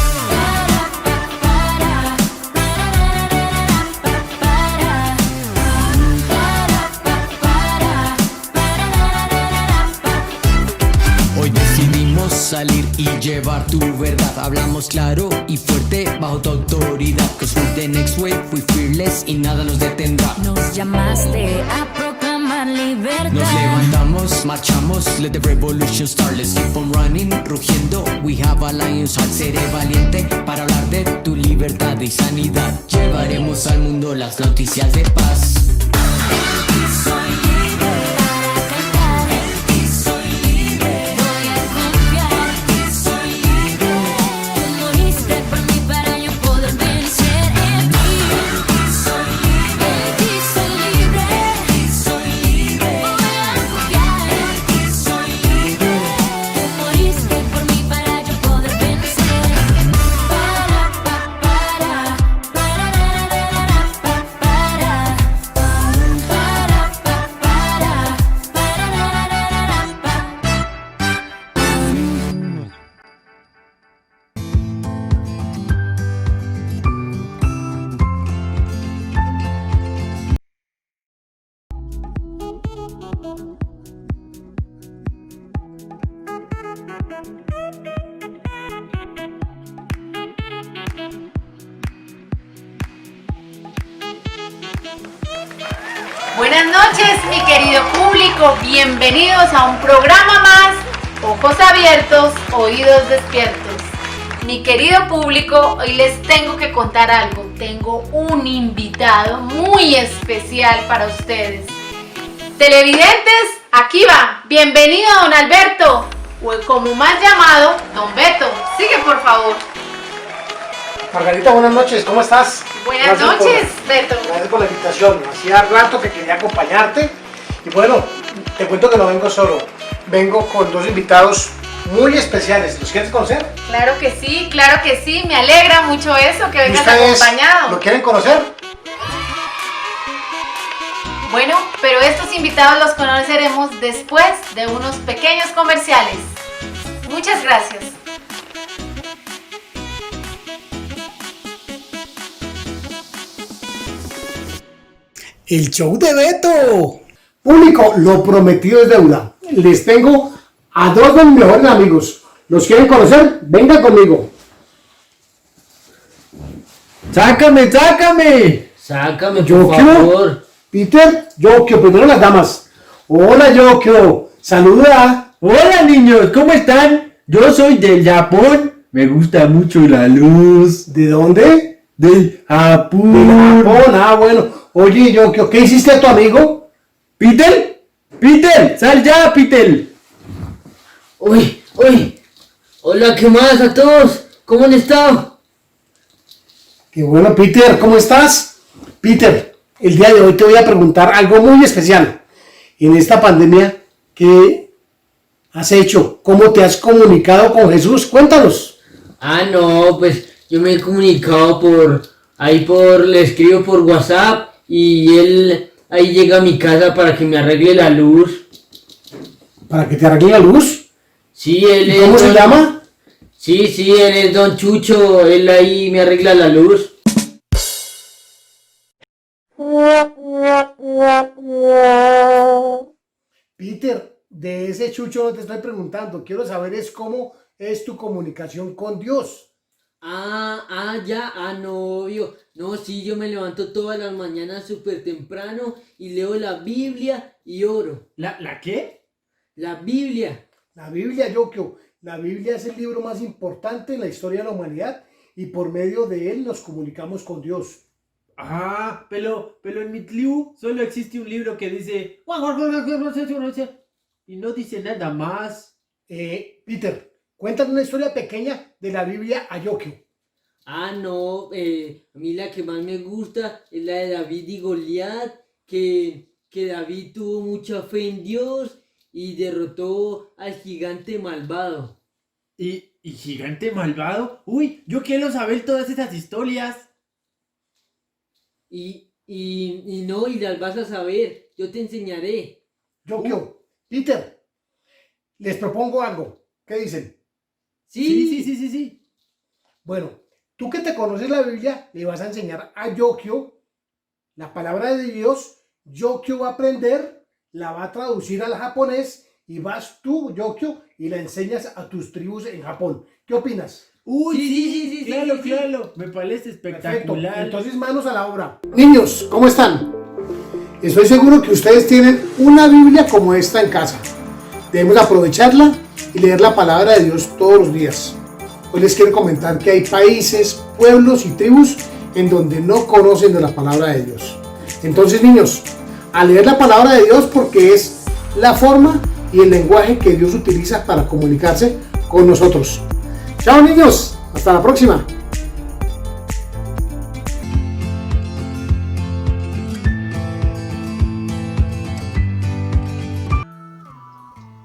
Hoy decidimos salir y llevar tu verdad. Hablamos claro y fuerte bajo tu autoridad. 'Cause we're the next wave, we fearless y nada nos detendrá. Nos llamaste a proclamar libertad. Nos levantamos, marchamos, let the revolution start. Let's keep on running, rugiendo, we have a lion's heart. Seré valiente para hablar de tu libertad y sanidad. Llevaremos al mundo las noticias de paz. Soy libre para cantar. En ti soy libre. Voy a confiar. En ti soy libre. Tú moriste por mí para yo poder vencer. En ti soy libre. En ti soy libre. En ti soy libre. Voy a confiar. En ti soy libre. Tú moriste por mí para yo poder vencer. Para pa para para pa para. Buenas noches, mi querido público. Bienvenidos a un programa más. Ojos abiertos, oídos despiertos. Mi querido público, hoy les tengo que contar algo. Tengo un invitado muy especial para ustedes. Televidentes, aquí va. Bienvenido, don Alberto, o como más llamado, don Beto. Sigue, por favor. Margarita, buenas noches, ¿cómo estás? Buenas noches, Beto. Gracias por la invitación. Hacía rato que quería acompañarte. Y bueno, te cuento que no vengo solo. Vengo con dos invitados muy especiales. ¿Los quieres conocer? Claro que sí. Me alegra mucho eso, que vengas ¿Ustedes acompañado. lo quieren conocer? Bueno, pero estos invitados los conoceremos después de unos pequeños comerciales. Muchas gracias. El show de Beto. Público, lo prometido es deuda. Les tengo a dos de mis mejores amigos. ¿Los quieren conocer? Vengan conmigo. ¡Sácame! Sácame, por Yokio, favor. Peter, Yokio, primero las damas. Hola, Yokio. Saluda. Hola, niños, ¿cómo están? Yo soy del Japón. Me gusta mucho la luz. ¿De dónde? Del De Japón. Japón. Ah, bueno. Oye, Yokio, ¿qué hiciste a tu amigo? ¿Peter? ¡Peter! ¡Sal ya, Peter! Uy. Hola, ¿qué más a todos? ¿Cómo han estado? Qué bueno, Peter, ¿cómo estás? Peter, el día de hoy te voy a preguntar algo muy especial. En esta pandemia, ¿qué has hecho? ¿Cómo te has comunicado con Jesús? Cuéntanos. No, pues yo me he comunicado le escribo por WhatsApp y él ahí llega a mi casa para que me arregle la luz. ¿Para que te arregle la luz? Sí, él es... ¿Cómo se llama? Sí, él es Don Chucho, él ahí me arregla la luz. Peter, de ese Chucho no te estoy preguntando. Quiero saber es cómo es tu comunicación con Dios. Novio. No, sí, yo me levanto todas las mañanas súper temprano y leo la Biblia y oro. ¿La qué? La Biblia. La Biblia, Yokio. La Biblia es el libro más importante en la historia de la humanidad y por medio de él nos comunicamos con Dios. Pero en mi tribu solo existe un libro que dice y no dice nada más. Peter, cuéntame una historia pequeña de la Biblia a Yokio. Ah, no, a mí la que más me gusta es la de David y Goliat, que David tuvo mucha fe en Dios y derrotó al gigante malvado. ¿Y gigante malvado? Uy, yo quiero saber todas esas historias. Y no, y las vas a saber, yo te enseñaré. Yokio, Peter, les propongo algo. ¿Qué dicen? Sí. Bueno, tú que te conoces la Biblia, le vas a enseñar a Yokio la palabra de Dios. Yokio va a aprender, la va a traducir al japonés y vas tú, Yokio, y la enseñas a tus tribus en Japón. ¿Qué opinas? Uy, Sí, claro, me parece espectacular. Perfecto. Entonces, manos a la obra. Niños, ¿cómo están? Estoy seguro que ustedes tienen una Biblia como esta en casa. Debemos aprovecharla y leer la palabra de Dios todos los días. Hoy les quiero comentar que hay países, pueblos y tribus en donde no conocen de la palabra de Dios. Entonces, niños, a leer la palabra de Dios, porque es la forma y el lenguaje que Dios utiliza para comunicarse con nosotros. Chao, niños, hasta la próxima.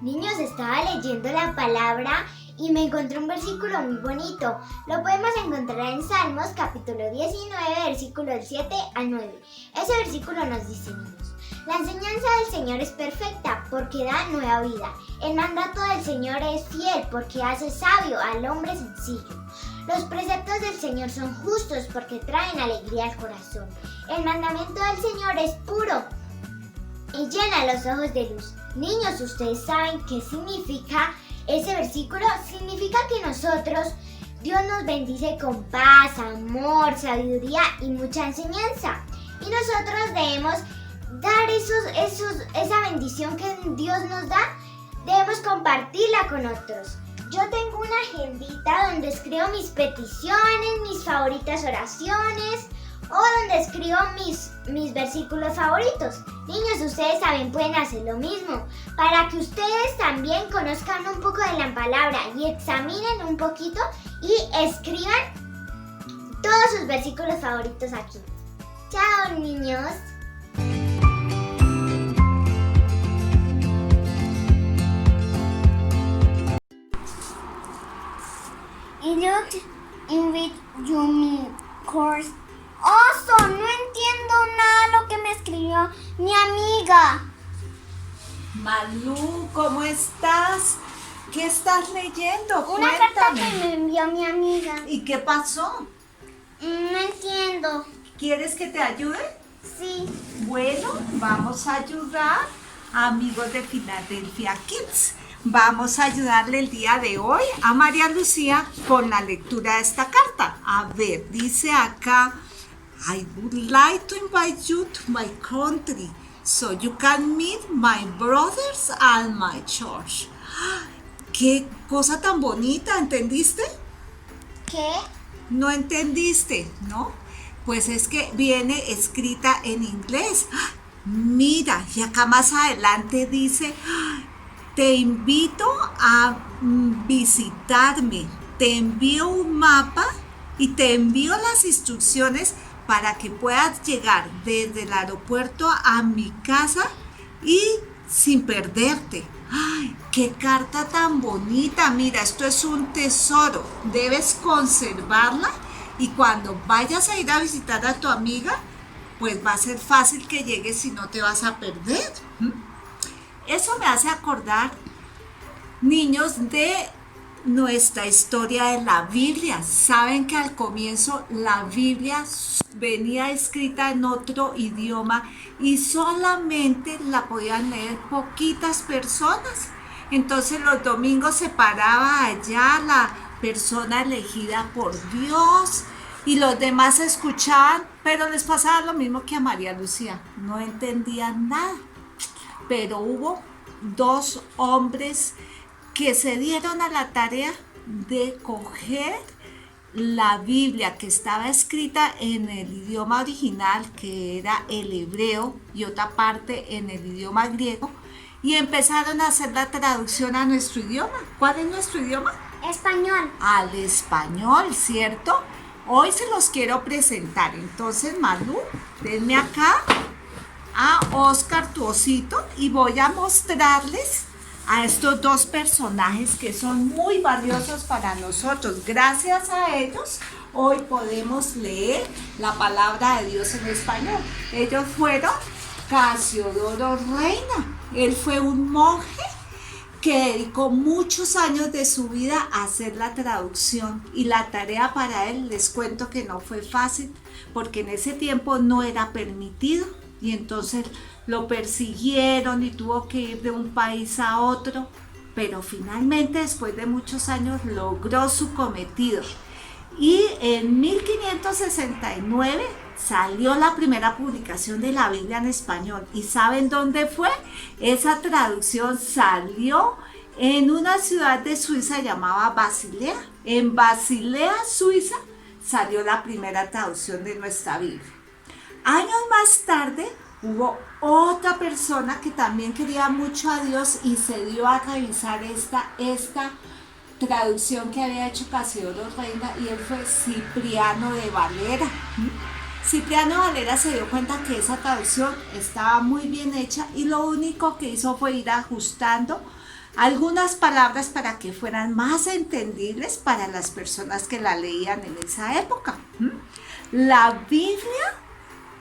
Niños, estaba leyendo la palabra y me encontré un versículo muy bonito. Lo podemos encontrar en Salmos capítulo 19, versículo del 7 al 9. Ese versículo nos dice, niños: la enseñanza del Señor es perfecta porque da nueva vida. El mandato del Señor es fiel porque hace sabio al hombre sencillo. Los preceptos del Señor son justos porque traen alegría al corazón. El mandamiento del Señor es puro y llena los ojos de luz. Niños, ¿ustedes saben qué significa ese versículo? Significa que nosotros, Dios nos bendice con paz, amor, sabiduría y mucha enseñanza. Y nosotros debemos dar esa bendición que Dios nos da, debemos compartirla con otros. Yo tengo una agendita donde escribo mis peticiones, mis favoritas oraciones o donde escribo mis versículos favoritos. Niños, ustedes también pueden hacer lo mismo para que ustedes también conozcan un poco de la palabra y examinen un poquito y escriban todos sus versículos favoritos aquí. Chao, niños. Invite you me course. ¡Oso! No entiendo nada lo que me escribió mi amiga. Malú, ¿cómo estás? ¿Qué estás leyendo? Una carta que me envió mi amiga. ¿Y qué pasó? No entiendo. ¿Quieres que te ayude? Sí. Bueno, vamos a ayudar a amigos de Philadelphia Kids. Vamos a ayudarle el día de hoy a María Lucía con la lectura de esta carta. A ver, dice acá: I would like to invite you to my country so you can meet my brothers and my church. ¡Qué cosa tan bonita! ¿Entendiste? ¿Qué? No entendiste, ¿no? Pues es que viene escrita en inglés. Mira, y acá más adelante dice: te invito a visitarme. Te envío un mapa y te envío las instrucciones para que puedas llegar desde el aeropuerto a mi casa y sin perderte. ¡Ay, qué carta tan bonita! Mira, esto es un tesoro. Debes conservarla y cuando vayas a ir a visitar a tu amiga, pues va a ser fácil que llegues y no te vas a perder. Eso me hace acordar, niños, de nuestra historia de la Biblia. Saben que al comienzo la Biblia venía escrita en otro idioma y solamente la podían leer poquitas personas. Entonces los domingos se paraba allá la persona elegida por Dios y los demás escuchaban, pero les pasaba lo mismo que a María Lucía, no entendían nada. Pero hubo dos hombres que se dieron a la tarea de coger la Biblia que estaba escrita en el idioma original, que era el hebreo, y otra parte en el idioma griego, y empezaron a hacer la traducción a nuestro idioma. ¿Cuál es nuestro idioma? Español. Al español, ¿cierto? Hoy se los quiero presentar. Entonces, Malú, denme acá a Oscar, tu osito, y voy a mostrarles a estos dos personajes que son muy valiosos para nosotros. Gracias a ellos, hoy podemos leer la palabra de Dios en español. Ellos fueron Casiodoro Reina. Él fue un monje que dedicó muchos años de su vida a hacer la traducción, y la tarea para él, les cuento que no fue fácil, porque en ese tiempo no era permitido, y entonces lo persiguieron y tuvo que ir de un país a otro, pero finalmente después de muchos años logró su cometido. Y en 1569 salió la primera publicación de la Biblia en español. ¿Y saben dónde fue? Esa traducción salió en una ciudad de Suiza llamada Basilea. En Basilea, Suiza, salió la primera traducción de nuestra Biblia. Años más tarde hubo otra persona que también quería mucho a Dios y se dio a revisar esta traducción que había hecho Casiodoro Reina, y él fue Cipriano de Valera. Cipriano de Valera se dio cuenta que esa traducción estaba muy bien hecha, y lo único que hizo fue ir ajustando algunas palabras para que fueran más entendibles para las personas que la leían en esa época. La Biblia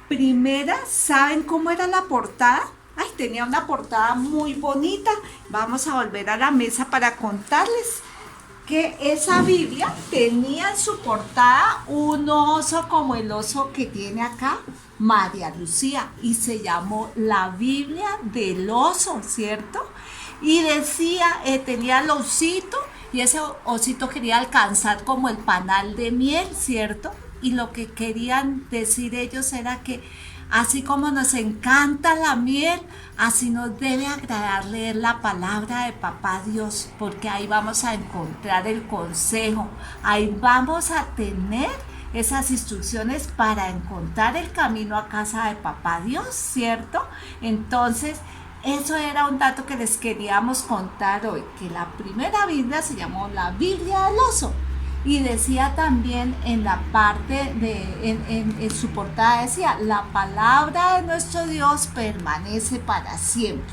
primera, ¿saben cómo era la portada? Ay, tenía una portada muy bonita. Vamos a volver a la mesa para contarles que esa Biblia tenía en su portada un oso como el oso que tiene acá María Lucía, y se llamó la Biblia del oso, ¿cierto? Y decía, tenía el osito, y ese osito quería alcanzar como el panal de miel, ¿cierto? Y lo que querían decir ellos era que así como nos encanta la miel, así nos debe agradar leer la palabra de Papá Dios, porque ahí vamos a encontrar el consejo, ahí vamos a tener esas instrucciones para encontrar el camino a casa de Papá Dios, ¿cierto? Entonces, eso era un dato que les queríamos contar hoy, que la primera Biblia se llamó la Biblia del oso. Y decía también en la parte en su portada, decía, la palabra de nuestro Dios permanece para siempre.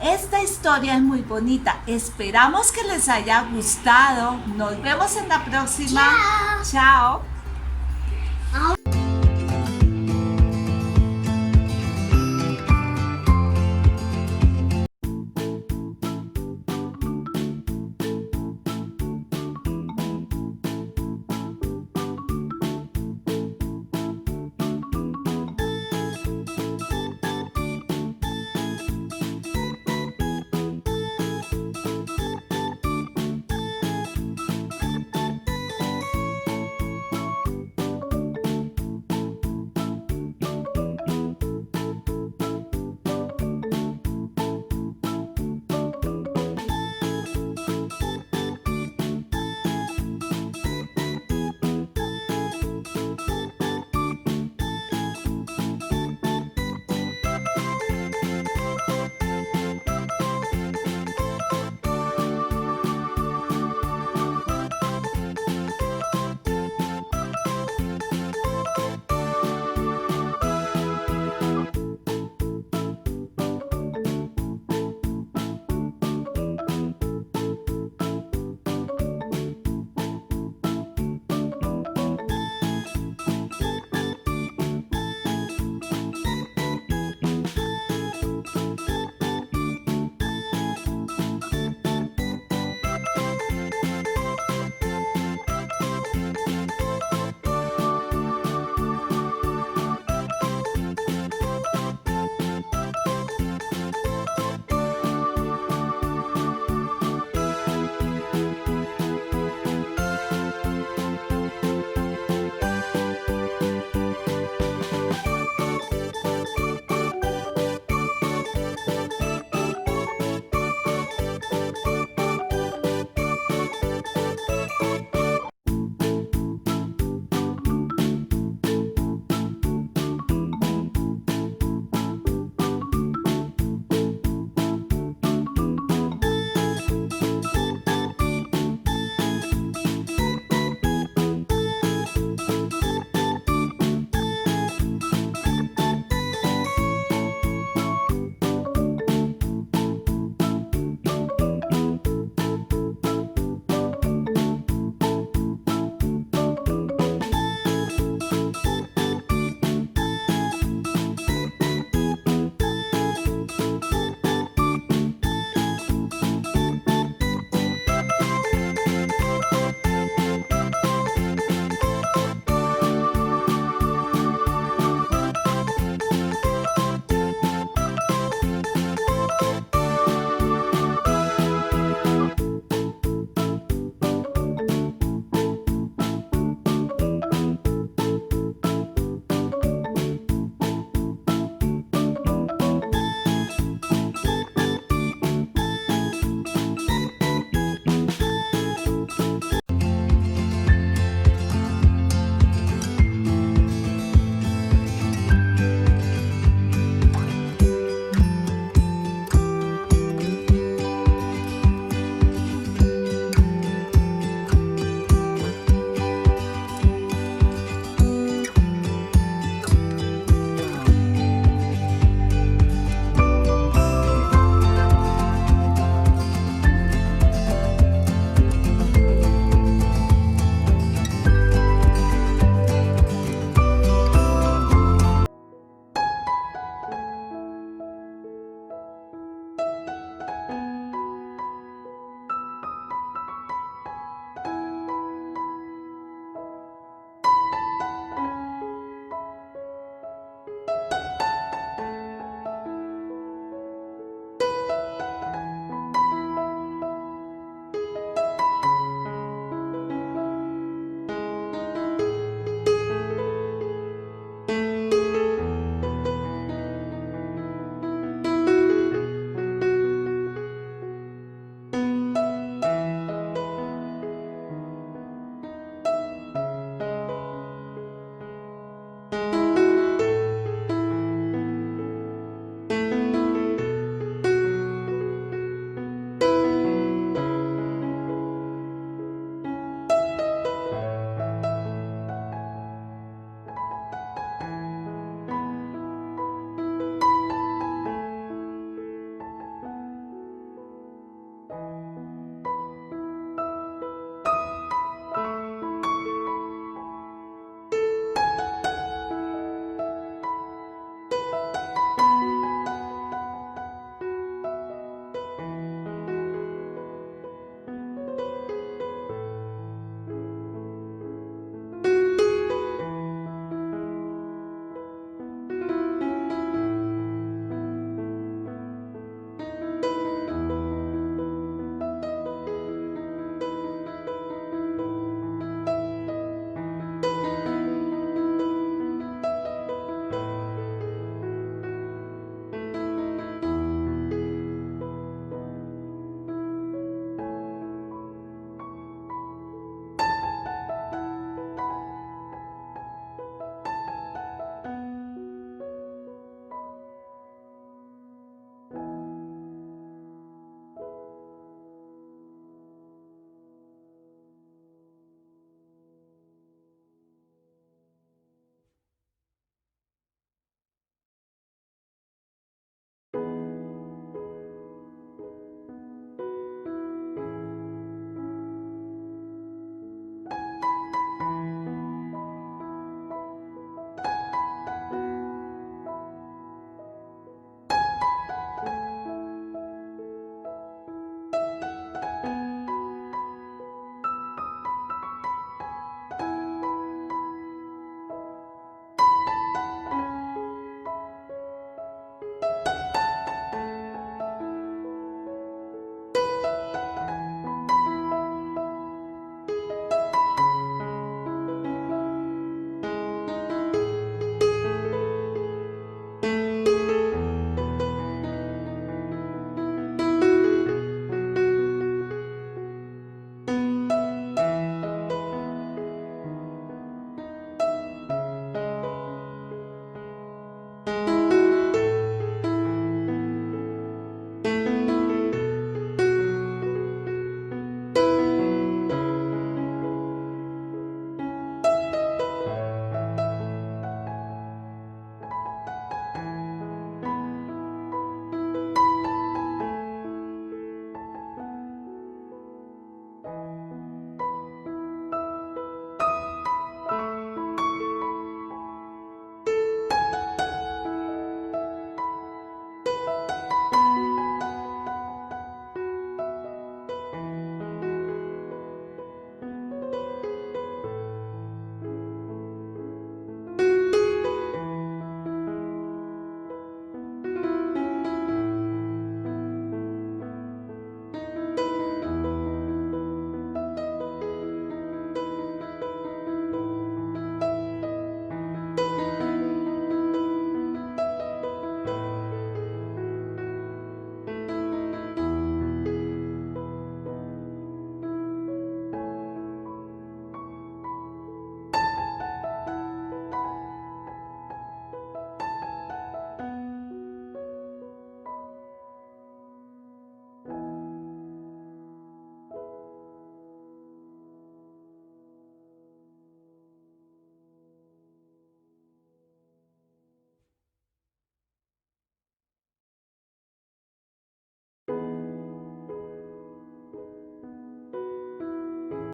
Esta historia es muy bonita. Esperamos que les haya gustado. Nos vemos en la próxima. Chao. Chao.